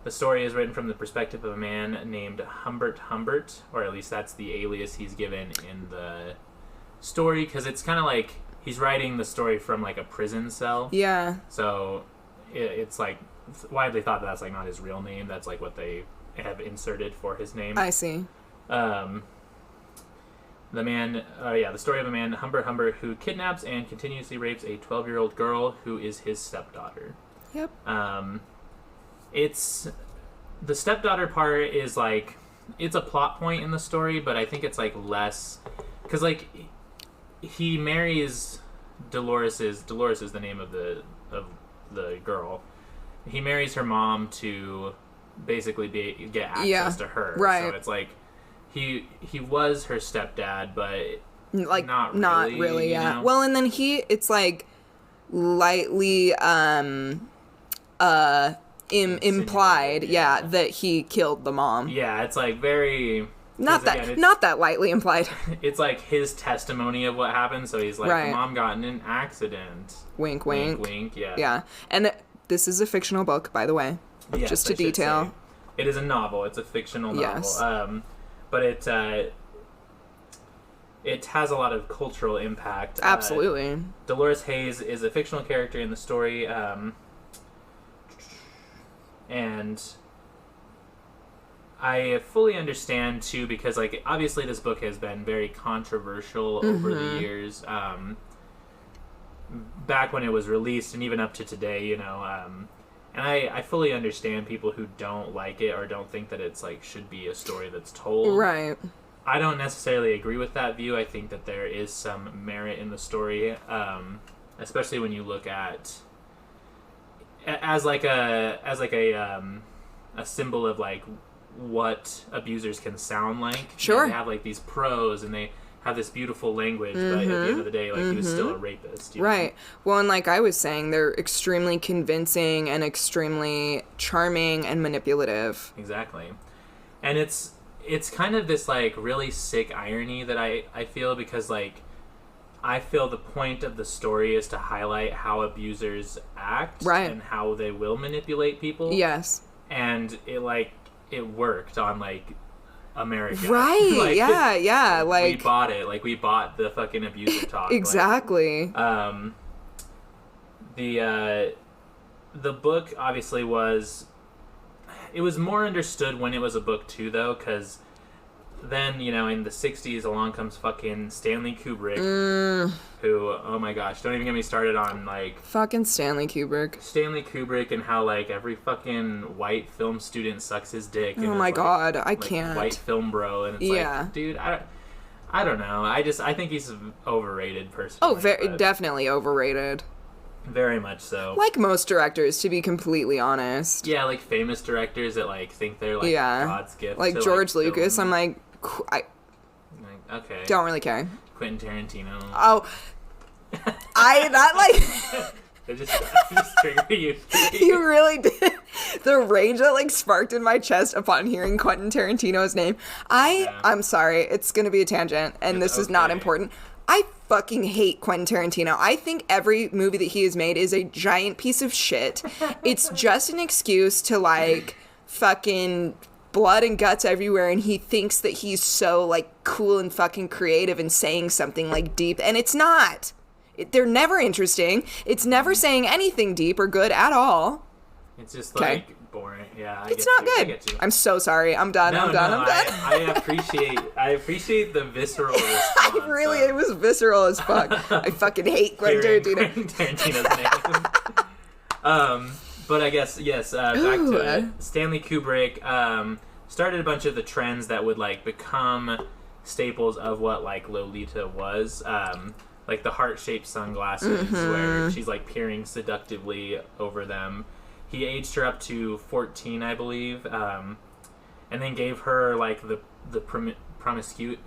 The story is written from the perspective of a man named Humbert Humbert, or at least that's the alias he's given in the story, because it's kind of like he's writing the story from, like, a prison cell. Yeah. So it's, like, widely thought that that's, like, not his real name. That's, like, what they have inserted for his name. I see. The story of a man, Humbert Humbert, who kidnaps and continuously rapes a 12-year-old girl who is his stepdaughter. Yep. It's the stepdaughter part is, like, it's a plot point in the story, but I think it's, like, less, because, like, he marries Dolores is the name of the girl. He marries her mom to basically get access to her. Right. So it's like he was her stepdad, but like not really. Yeah. Know? Well, and then it's like lightly implied, that he killed the mom. Yeah, it's like very not that lightly implied. It's like his testimony of what happened. So he's like, right. Mom got in an accident. Wink, wink, wink. Yeah. Yeah, and this is a fictional book, by the way. Yes, just to detail. It is a novel. It's a fictional novel. Yes. But it has a lot of cultural impact. Absolutely. Dolores Hayes is a fictional character in the story, and I fully understand too, because like obviously this book has been very controversial over the years, back when it was released and even up to today, you know, and I fully understand people who don't like it or don't think that it's like should be a story that's told. Right. I don't necessarily agree with that view. I think that there is some merit in the story, especially when you look at as a symbol of like what abusers can sound like. Sure. You know, they have like these prose and they have this beautiful language, but at the end of the day, like he was still a rapist. You know? Right. Well, and like I was saying, they're extremely convincing and extremely charming and manipulative. Exactly. And it's kind of this like really sick irony that I feel, because like I feel the point of the story is to highlight how abusers act, right, and how they will manipulate people. Yes. And it worked on like America. Right. Like, yeah. Like we bought it. Like we bought the fucking abuser talk. Exactly. Like, the book obviously was more understood when it was a book too, though, because then, you know, in the 60s along comes fucking Stanley Kubrick, who, oh my gosh, don't even get me started on like fucking Stanley Kubrick and how like every fucking white film student sucks his dick. Oh my god, I like can't. White film bro, and it's like, dude, I don't know. I think he's overrated personally. Oh, definitely overrated. Very much so. Like most directors, to be completely honest. Yeah, like famous directors that like think they're like God's gift. Like to, George like, Lucas, film. I'm like, okay. Don't really care. Quentin Tarantino. Oh, It just triggered you. You really did. The rage that like sparked in my chest upon hearing Quentin Tarantino's name. I'm sorry, it's gonna be a tangent, and this is not important. I fucking hate Quentin Tarantino. I think every movie that he has made is a giant piece of shit. It's just an excuse to like fucking blood and guts everywhere, and he thinks that he's so like cool and fucking creative and saying something like deep, and it's not. They're never interesting. It's never saying anything deep or good at all. It's just like boring. Yeah, it's not good. I'm so sorry. I'm done. I'm done. I appreciate the visceral response. It was visceral as fuck. I fucking hate Quentin Tarantino's name. But I guess yes. Back to Stanley Kubrick. Started a bunch of the trends that would like become staples of what like Lolita was. Like the heart-shaped sunglasses, where she's like peering seductively over them. He aged her up to 14, I believe, and then gave her like the promiscuity.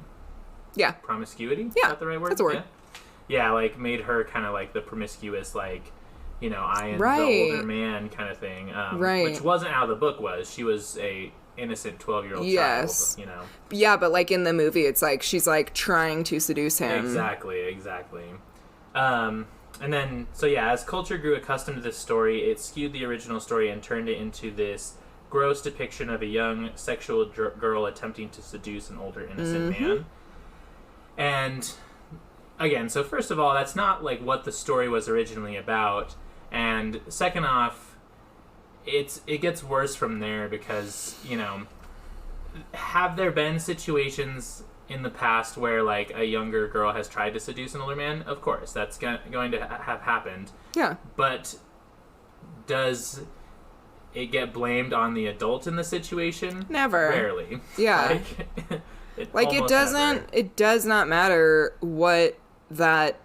Yeah. Promiscuity? Yeah. Is that the right word? That's a word. Yeah, like made her kind of like the promiscuous, like, you know, I am the older man kind of thing. Which wasn't how the book was. She was a innocent 12-year-old child, you know. Yeah, but like in the movie, it's like she's like trying to seduce him. Exactly. And then, so yeah, as culture grew accustomed to this story, it skewed the original story and turned it into this gross depiction of a young sexual girl attempting to seduce an older innocent man. And again, so first of all, that's not like what the story was originally about. And second off, it gets worse from there because, you know, have there been situations in the past where like a younger girl has tried to seduce an older man? Of course, that's going to have happened. Yeah. But does it get blamed on the adult in the situation? Never. Rarely. Yeah. It does not matter what that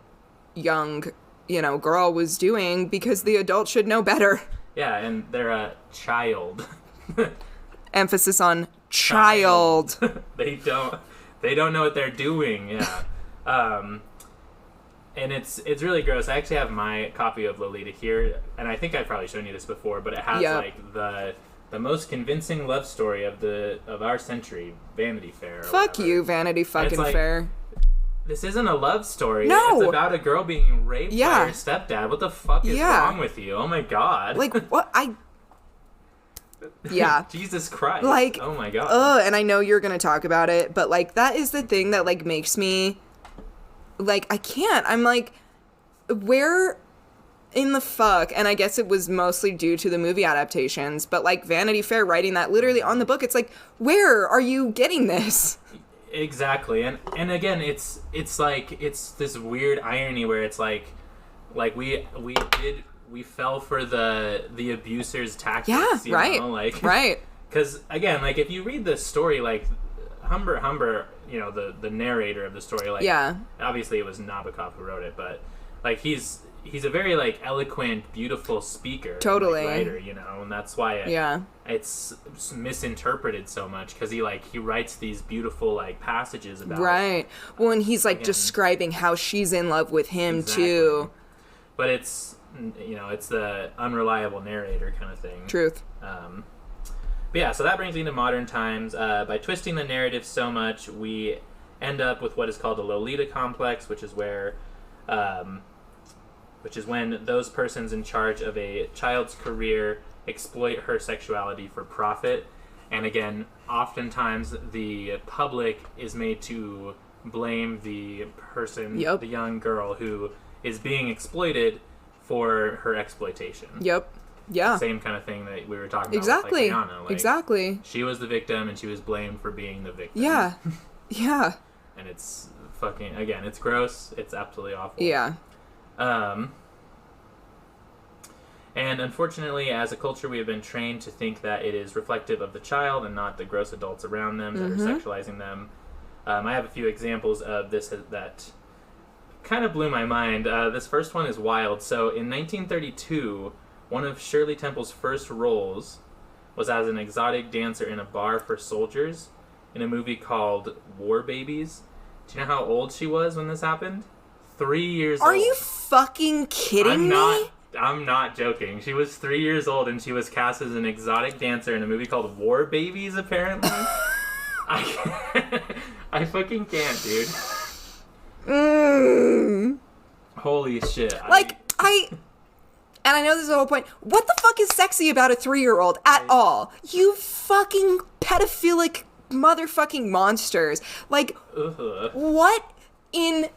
young, you know, girl was doing because the adult should know better. Yeah, and they're a child. Emphasis on child. They don't know what they're doing. Yeah. And it's really gross. I actually have my copy of Lolita here, and I think I've probably shown you this before, but it has like the most convincing love story of our century, Vanity Fair. Fuck you, Vanity fucking Fair. This isn't a love story. No. It's about a girl being raped by her stepdad. What the fuck is wrong with you? Oh my god. Like, what? Yeah. Jesus Christ. Like, oh my god. And I know you're going to talk about it, but like that is the thing that like makes me like, I can't. I'm like, where in the fuck? And I guess it was mostly due to the movie adaptations, but like Vanity Fair writing that literally on the book, it's like, where are you getting this? Exactly. And again, it's like, it's this weird irony where it's like we fell for the abuser's tactics, you right. know? Like, right. Because again, like, if you read the story, like Humber, you know, the narrator of the story, like, obviously it was Nabokov who wrote it, but like he's a very like eloquent, beautiful speaker, totally, like, writer, you know, and that's why it's misinterpreted so much, because he writes these beautiful like passages about well, and he's like describing how she's in love with him too, but it's, you know, it's the unreliable narrator kind of thing. Truth. But yeah, so that brings me to modern times. By twisting the narrative so much, we end up with what is called the Lolita complex, which is when those persons in charge of a child's career exploit her sexuality for profit. And again, oftentimes the public is made to blame the person, the young girl who is being exploited, for her exploitation. Yeah. Same kind of thing that we were talking about. Exactly. With, like, Rihanna. Like, exactly. She was the victim, and she was blamed for being the victim. Yeah. Yeah. And it's fucking, again, it's gross. It's absolutely awful. Yeah. And unfortunately, as a culture, we have been trained to think that it is reflective of the child and not the gross adults around them that are sexualizing them. I have a few examples of this that kind of blew my mind. This first one is wild. So in 1932, one of Shirley Temple's first roles was as an exotic dancer in a bar for soldiers in a movie called War Babies. Do you know how old she was when this happened? 3 years old. Are you fucking kidding me? I'm not joking. She was 3 years old, and she was cast as an exotic dancer in a movie called War Babies, apparently. I fucking can't, dude. Holy shit. And I know this is the whole point. What the fuck is sexy about a 3-year-old at all? You fucking pedophilic motherfucking monsters. Like, what in...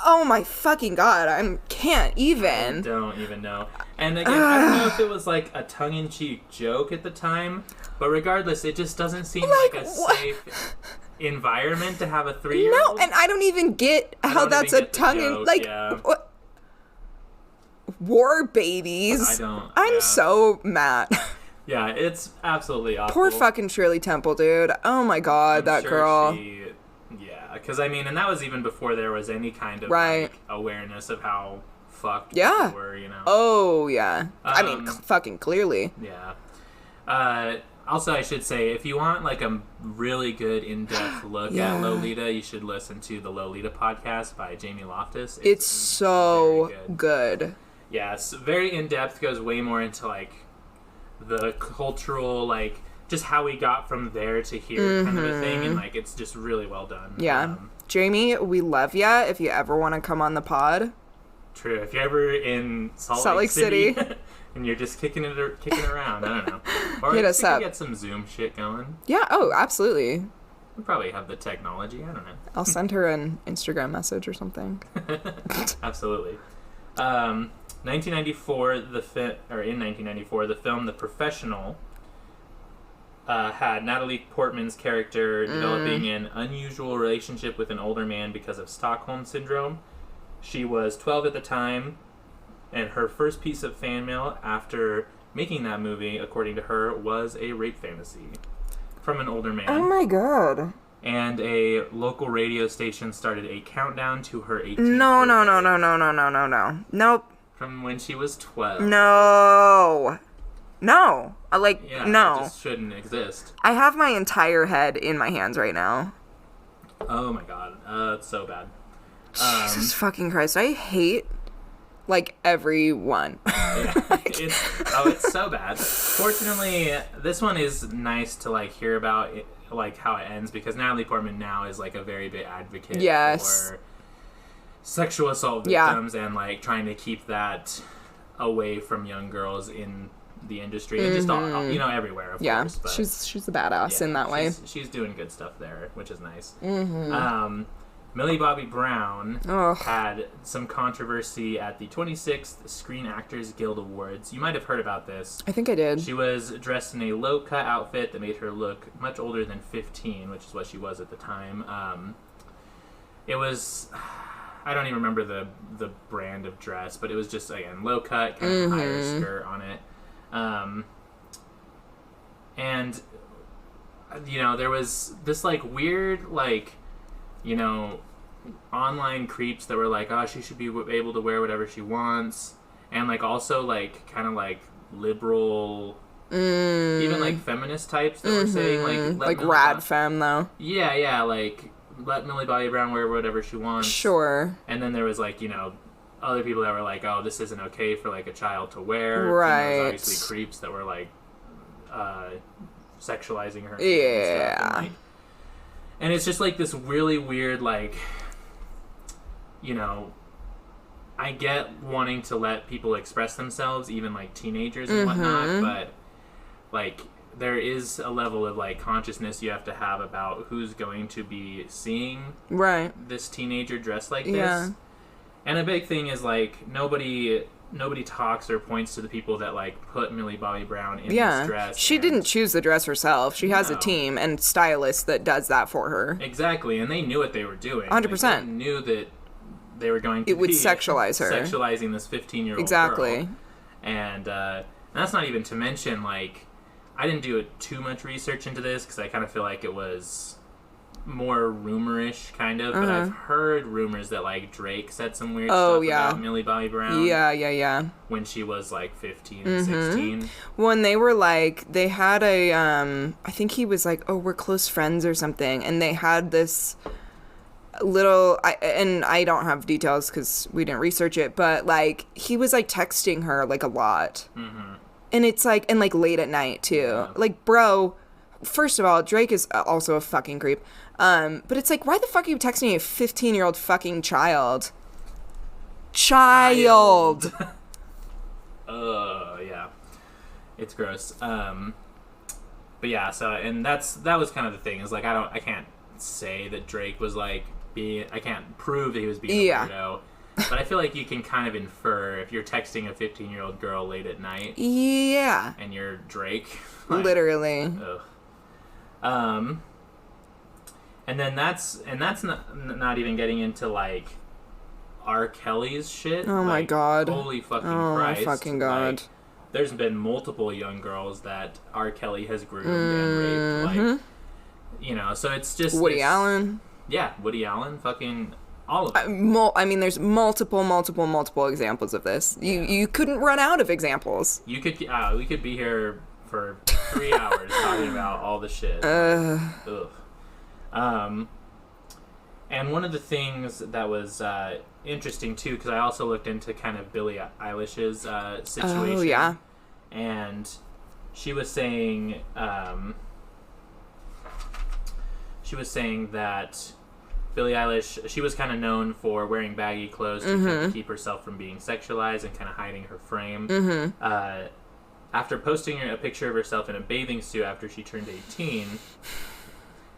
Oh my fucking god, I can't even. I don't even know. And again, I don't know if it was like a tongue-in-cheek joke at the time, but regardless, it just doesn't seem like a safe environment to have a 3-year-old. No, and I don't even get how that's a tongue-in... Like, what? War Babies. I'm so mad. Yeah, it's absolutely awful. Poor fucking Shirley Temple, dude. Oh my god, that girl. Because, I mean, and that was even before there was any kind of like, awareness of how fucked people were, you know? Oh, yeah. I mean, fucking clearly. Yeah. Also, I should say, if you want, like, a really good in-depth look at Lolita, you should listen to the Lolita podcast by Jamie Loftus. It's so good. Yeah, it's very in-depth, goes way more into, like, the cultural, like... just how we got from there to here kind of a thing, and like it's just really well done. Yeah. Jamie, we love ya if you ever want to come on the pod. True. If you're ever in Salt Lake City and you're just kicking around, I don't know. Or hit us up. Get some Zoom shit going. Yeah, oh, absolutely. We probably have the technology, I don't know. I'll send her an Instagram message or something. Absolutely. 1994, in 1994, the film The Professional had Natalie Portman's character developing an unusual relationship with an older man because of Stockholm Syndrome. She was 12 at the time, and her first piece of fan mail after making that movie, according to her, was a rape fantasy from an older man. Oh my god. And a local radio station started a countdown to her 18th No. Nope. From when she was 12. No. No. No. It just shouldn't exist. I have my entire head in my hands right now. Oh my god. It's so bad. Jesus fucking Christ. I hate, like, everyone. It's so bad. Fortunately, this one is nice to, like, hear about, like, how it ends, because Natalie Portman now is, like, a very big advocate for sexual assault victims and, like, trying to keep that away from young girls in the industry and just all, you know, everywhere, of course. But she's a badass in that way. She's doing good stuff there, which is nice. Millie Bobby Brown Ugh. had some controversy at the 26th Screen Actors Guild Awards. You might have heard about this. I think I did. She was dressed in a low-cut outfit that made her look much older than 15, which is what she was at the time. It was... I don't even remember the brand of dress, but it was just, again, low-cut, kind of higher skirt on it. And, you know, there was this, like, weird, like, you know, online creeps that were like, oh, she should be able to wear whatever she wants. And, like, also, like, kind of, like, liberal, even, like, feminist types that were saying, like rad femme, though. Yeah, like, let Millie Bobby Brown wear whatever she wants. Sure. And then there was, like, you know, other people that were like, oh, this isn't okay for, like, a child to wear. Right. And there was obviously creeps that were, like, sexualizing her. Yeah. And stuff. And it's just, like, this really weird, like, you know, I get wanting to let people express themselves, even, like, teenagers and whatnot, but, like, there is a level of, like, consciousness you have to have about who's going to be seeing this teenager dressed like this. And a big thing is, like, nobody talks or points to the people that, like, put Millie Bobby Brown in this dress. She didn't choose the dress herself. She has a team and stylist that does that for her. Exactly, and they knew what they were doing. 100%. Like, they knew that they were going to would sexualize her. Sexualizing this 15-year-old girl. And that's not even to mention, like, I didn't do too much research into this because I kind of feel like it was more rumorish, kind of. But I've heard rumors that, like, Drake said some weird stuff about Millie Bobby Brown. Yeah. When she was, like, 15 and 16. When they were, like, they had a, I think he was like, oh, we're close friends or something. And they had this little, and I don't have details because we didn't research it, but, like, he was, like, texting her, like, a lot. And it's, like, and, like, late at night, too. Yeah. Like, bro, first of all, Drake is also a fucking creep. But it's, like, why the fuck are you texting a 15-year-old fucking child? Child! Yeah. It's gross. But, yeah, so, and that was kind of the thing, is, like, I can't say that Drake was, like, I can't prove that he was being a weirdo. But I feel like you can kind of infer if you're texting a 15-year-old girl late at night. Yeah. And you're Drake. Like, literally. Ugh. And then that's not even getting into, like, R. Kelly's shit. Oh, my God. Holy fucking Christ. Oh, my fucking God. Like, there's been multiple young girls that R. Kelly has groomed and raped. Like, you know, so it's just... Woody Allen. Yeah, Woody Allen, fucking... all of them. I mean, there's multiple examples of this. You couldn't run out of examples. We could be here for 3 hours talking about all the shit. Ugh. And one of the things that was interesting too, because I also looked into kind of Billie Eilish's situation. Oh yeah. And she was saying that Billie Eilish, she was kind of known for wearing baggy clothes to kind of keep herself from being sexualized and kind of hiding her frame. After posting a picture of herself in a bathing suit after she turned 18,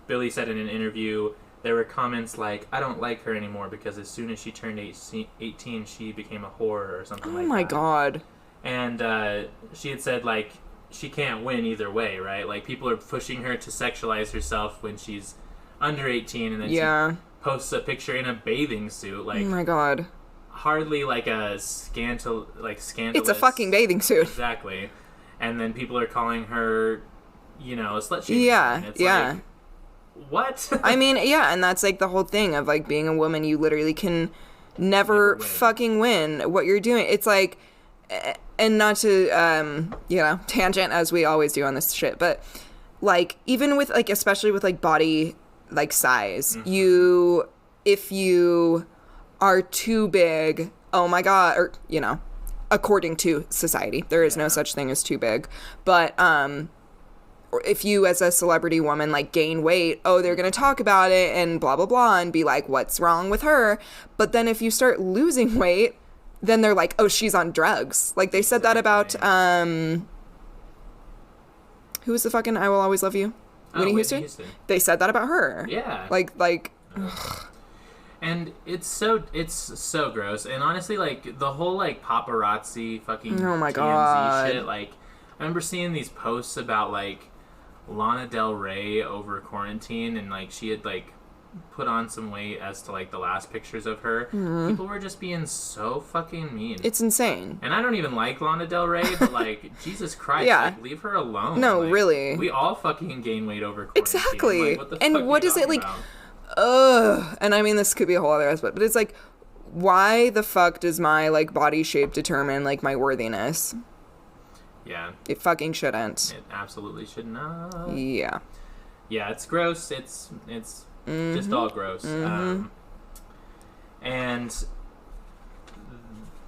Billie said in an interview, there were comments like, I don't like her anymore because as soon as she turned 18, she became a whore or something like that. Oh my God. And she had said, like, she can't win either way, right? Like, people are pushing her to sexualize herself when she's under 18, and then she posts a picture in a bathing suit. Like, oh my God. Hardly like a scandalous. It's a fucking bathing suit. Exactly. And then people are calling her, you know, a slut shaming. Yeah, it's yeah. Like, what? I mean, yeah, and that's like the whole thing of like being a woman. You literally can never fucking win what you're doing. It's like, and not to, you know, tangent as we always do on this shit, but like even with like, especially with like body like size, if you are too big, oh my God, or you know, according to society, there is no such thing as too big, but or if you as a celebrity woman like gain weight, oh, they're gonna talk about it and blah blah blah and be like, what's wrong with her? But then if you start losing weight, then they're like, oh, she's on drugs. Like they said that about who was the fucking I Will Always Love You? Whitney Houston? They said that about her. Yeah. Like ugh. And it's so gross. And honestly, like, the whole, like, paparazzi fucking Oh my TMZ God. shit, like, I remember seeing these posts about, like, Lana Del Rey over quarantine, and, like, she had, like, put on some weight as to, like, the last pictures of her. People were just being so fucking mean. It's insane. And I don't even like Lana Del Rey, but, like, Jesus Christ, Yeah. like, leave her alone. No, Like, really. We all fucking gain weight over quarantine. Exactly. Like, what the And fuck what are you is it, talking like, about? and I mean, this could be a whole other aspect, but it's like, why the fuck does my, like, body shape determine, like, my worthiness? Yeah. It fucking shouldn't. It absolutely should not. Yeah. Yeah, it's gross. It's just all gross. And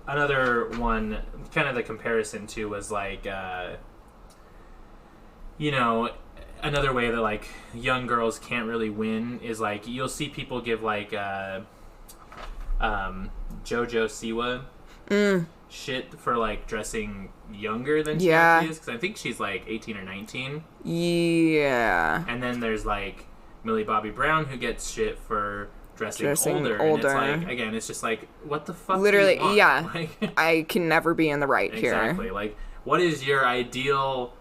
another one, kind of the comparison to, was like, you know, another way that, like, young girls can't really win is, like, you'll see people give, like, JoJo Siwa shit for, like, dressing younger than she actually is, because I think she's, like, 18 or 19. Yeah. And then there's, like, Millie Bobby Brown, who gets shit for dressing older. And it's like, again, it's just like, what the fuck Literally, do you want? yeah. Like, I can never be in the right here. exactly. Like, what is your ideal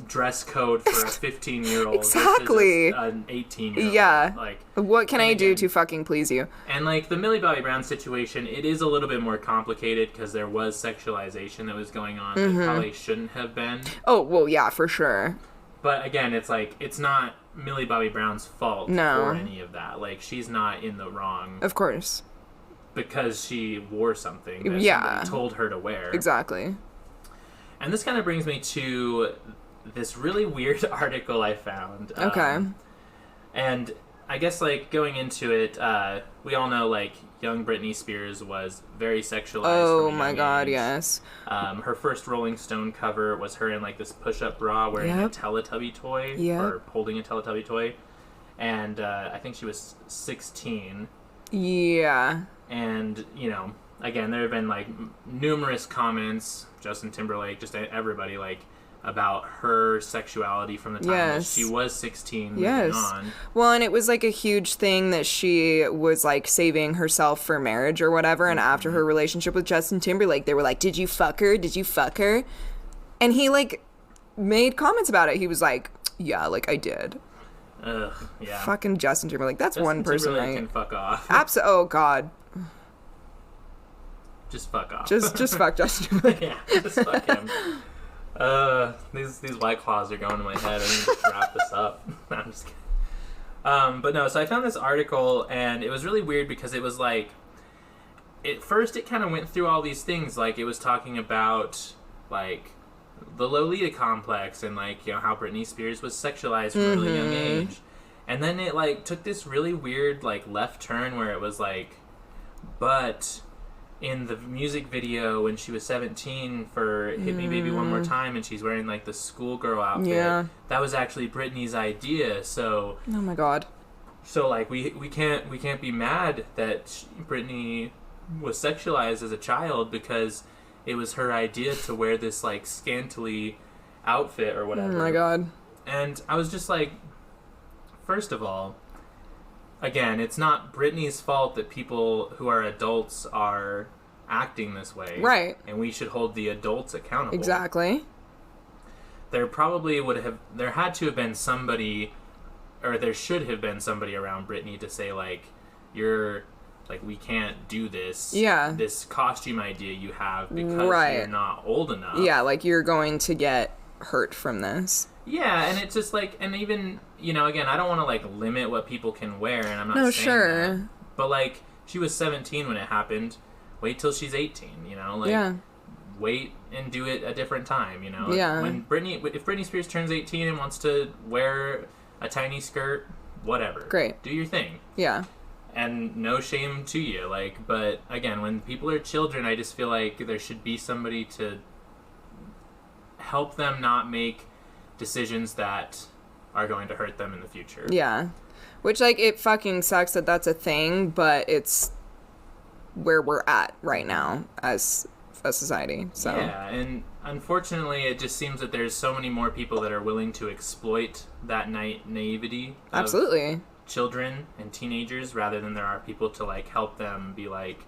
dress code for a 15-year-old Exactly. versus an 18-year-old? Yeah. Like, What can I do again, to fucking please you? and, like, the Millie Bobby Brown situation, it is a little bit more complicated because there was sexualization that was going on that probably shouldn't have been. Oh, well, yeah, for sure. But again, it's like, it's not Millie Bobby Brown's fault for any of that. Like, she's not in the wrong Of course. because she wore something that somebody told her to wear. Exactly. And this kind of brings me to this really weird article I found. Okay. And I guess, like, going into it, we all know, like, young Britney Spears was very sexualized. Oh from a my young God, age. yes. Her first Rolling Stone cover was her in, like, this push-up bra wearing a Teletubby toy, or holding a Teletubby toy. And I think she was 16. Yeah. And, you know, again, there have been, like, numerous comments, Justin Timberlake, just everybody, like, about her sexuality from the time that she was 16 moving on. Well, and it was like a huge thing that she was like saving herself for marriage or whatever, and after her relationship with Justin Timberlake, they were like, did you fuck her? Did you fuck her? And he, like, made comments about it. He was like, yeah, like, I did. Ugh, yeah. Fucking Justin Timberlake. That's one person, Timberlake right? can fuck off. Oh, God. Just fuck off. Just fuck Justin Timberlake. Yeah, just fuck him. These White Claws are going to my head. I need to wrap this up. No, I'm just kidding. But no, so I found this article, and it was really weird because it was like, at first it kind of went through all these things. Like, it was talking about, like, the Lolita complex and, like, you know, how Britney Spears was sexualized from a really young age. And then it, like, took this really weird, like, left turn where it was like, but in the music video when she was 17 for Hit Me Baby One More Time, and she's wearing, like, the schoolgirl outfit, that was actually Britney's idea. So, oh my God. So, like, we can't be mad that Britney was sexualized as a child because it was her idea to wear this, like, scantily outfit or whatever. Oh my God. And I was just like, first of all, again, it's not Britney's fault that people who are adults are acting this way. Right. And we should hold the adults accountable. Exactly. There probably there had to have been somebody, or there should have been somebody around Britney to say, like, we can't do this. Yeah. This costume idea you have because you're not old enough. Yeah, like, you're going to get hurt from this. Yeah, and it's just like, and even, you know, again, I don't want to, like, limit what people can wear, and I'm not saying that. But, like, she was 17 when it happened. Wait till she's 18, you know? Like, wait and do it a different time, you know? Yeah. If Britney Spears turns 18 and wants to wear a tiny skirt, whatever. Great. Do your thing. Yeah. And no shame to you, like, but, again, when people are children, I just feel like there should be somebody to help them not make decisions that are going to hurt them in the future. Yeah. Which, like, it fucking sucks that that's a thing, but it's where we're at right now as a society. So yeah, and unfortunately, it just seems that there's so many more people that are willing to exploit that naivety. Absolutely. children and teenagers rather than there are people to like help them be like,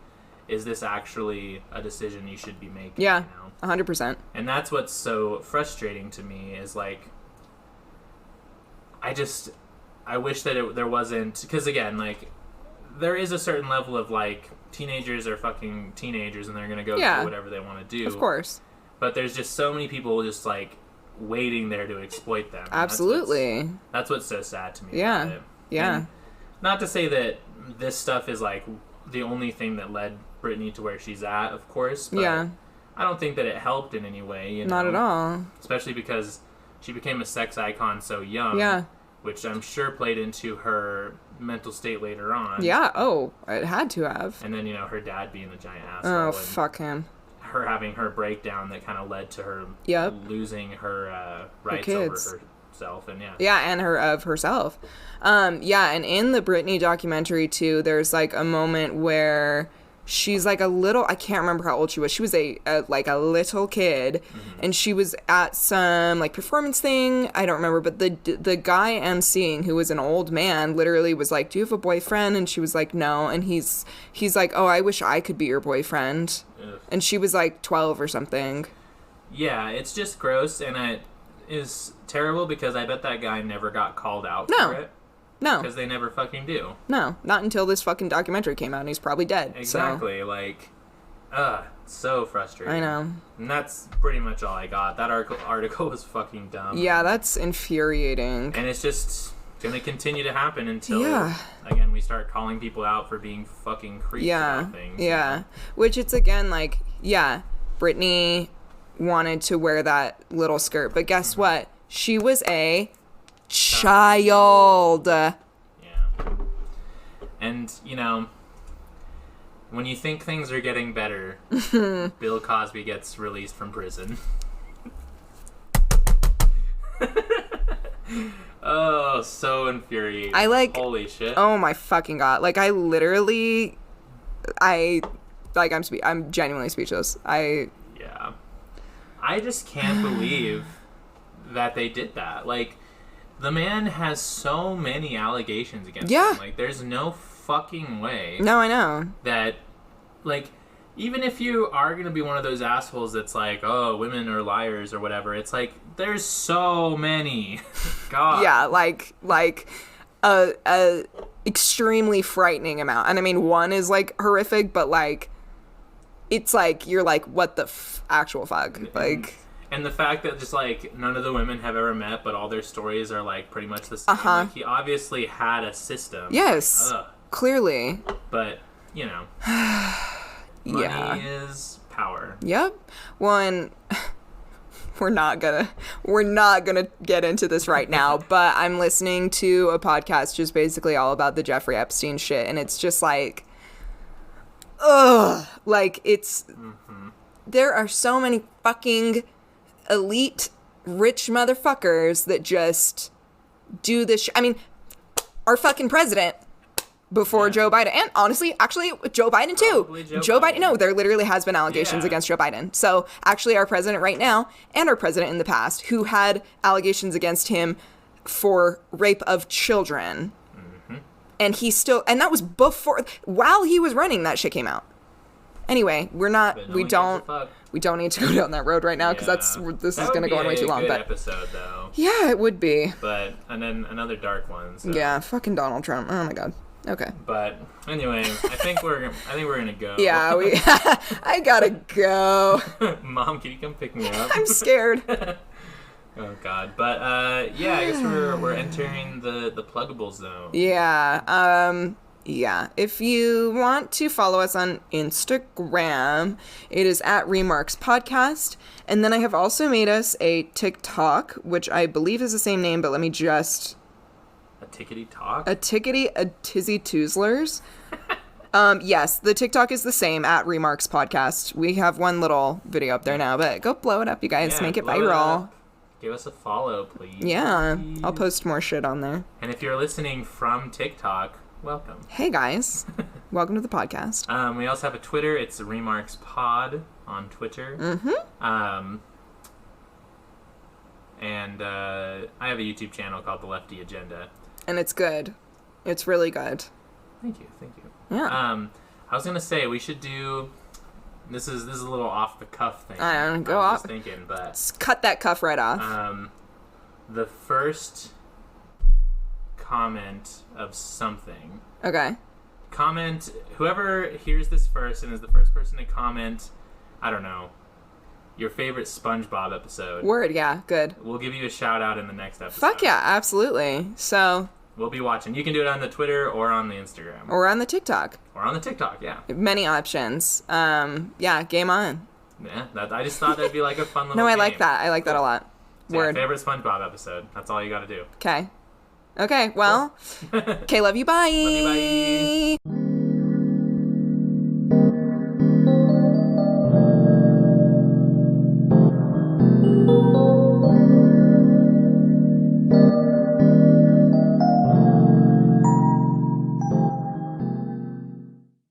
is this actually a decision you should be making? Yeah, you know? 100%. And that's what's so frustrating to me is like, I wish that there wasn't, because again, like, there is a certain level of like, teenagers are fucking teenagers and they're gonna go do whatever they want to do. Of course. But there's just so many people just like waiting there to exploit them. Absolutely. That's what's so sad to me. Yeah. About it. Yeah. And not to say that this stuff is like the only thing that led Britney to where she's at, of course. But yeah. I don't think that it helped in any way. You know? Not at all. Especially because she became a sex icon so young. Yeah. Which I'm sure played into her mental state later on. Yeah. Oh, it had to have. And then, you know, her dad being the giant asshole. Oh, and fuck him. her having her breakdown that kind of led to her losing her rights over herself. And and of herself. Yeah, and in the Britney documentary, too, there's, like, a moment where she's, like, a little... I can't remember how old she was. She was a little kid, and she was at some, like, performance thing. I don't remember, but the guy emceeing, who was an old man, literally was like, do you have a boyfriend? And she was like, no. And he's like, oh, I wish I could be your boyfriend. Ugh. And she was, like, 12 or something. Yeah, it's just gross, and it is terrible because I bet that guy never got called out for it. No. Because they never fucking do. No, not until this fucking documentary came out and he's probably dead. Exactly, so frustrating. I know. And that's pretty much all I got. That article was fucking dumb. Yeah, that's infuriating. And it's just going to continue to happen until, again, we start calling people out for being fucking creeps about things. Yeah, which it's, again, like, Britney wanted to wear that little skirt, but guess what? She was a... child. Yeah. And, you know, when you think things are getting better, Bill Cosby gets released from prison. Oh, so infuriating. Holy shit. Oh my fucking god. Like, I literally... I'm genuinely speechless. Yeah. I just can't believe that they did that. Like... The man has so many allegations against him. Like, there's no fucking way. No, I know. That, like, even if you are going to be one of those assholes that's like, oh, women are liars or whatever, it's like, there's so many. God. Yeah, like a extremely frightening amount. And I mean, one is, like, horrific, but, like, it's like, you're like, what the actual fuck? Like... And the fact that just, like, none of the women have ever met, but all their stories are, like, pretty much the same. Like, he obviously had a system. Yes. Clearly. But, you know. Money is power. Yep. Well, and we're not gonna get into this right now, but I'm listening to a podcast just basically all about the Jeffrey Epstein shit, and it's just like, ugh. Like, it's... There are so many fucking... elite rich motherfuckers that just do this I mean, our fucking president before Joe Biden, and honestly, actually, Joe Biden too. Joe Biden. No, there literally has been allegations against Joe Biden. So actually, our president right now and our president in the past who had allegations against him for rape of children. And he still, and that was while he was running, that shit came out. Anyway, we don't need to go down that road right now because this is going to go on way too long. But episode though. Yeah, it would be. But and then another dark one. So. Yeah, fucking Donald Trump. Oh my god. Okay. But anyway, I think we're gonna go. Yeah, I gotta go. Mom, can you come pick me up? I'm scared. Oh god. But I guess we're entering the pluggables zone. Yeah. Yeah, if you want to follow us on Instagram, it is at Remarks Podcast. And then I have also made us a TikTok, which I believe is the same name, but let me just... A tickety talk? A Tizzy Toozlers. Yes, the TikTok is the same, at Remarks Podcast. We have one little video up there now, but go blow it up, you guys. Make it viral. Give us a follow, please. Yeah, please. I'll post more shit on there. And if you're listening from TikTok... welcome. Hey guys. Welcome to the podcast. We also have a Twitter. It's Remarks Pod on Twitter. And I have a YouTube channel called The Lefty Agenda. And it's good. It's really good. Thank you. Yeah. I was gonna say we should do. This is a little off the cuff thing. I don't go I was off. just thinking, but Let's cut that cuff right off. The first comment of something. Okay. Comment, whoever hears this first and is the first person to comment, I don't know, your favorite SpongeBob episode. Word, yeah, good. We'll give you a shout out in the next episode. Fuck yeah, absolutely. So. We'll be watching. You can do it on the Twitter or on the Instagram. Or on the TikTok. Or on the TikTok, yeah. Many options. Yeah, game on. Yeah, I just thought that'd be like a fun little No, I game. like that. I like that a lot. So Word. Yeah, favorite SpongeBob episode. That's all you gotta do. Okay. Okay, well. Okay, love you, bye. Love you, bye.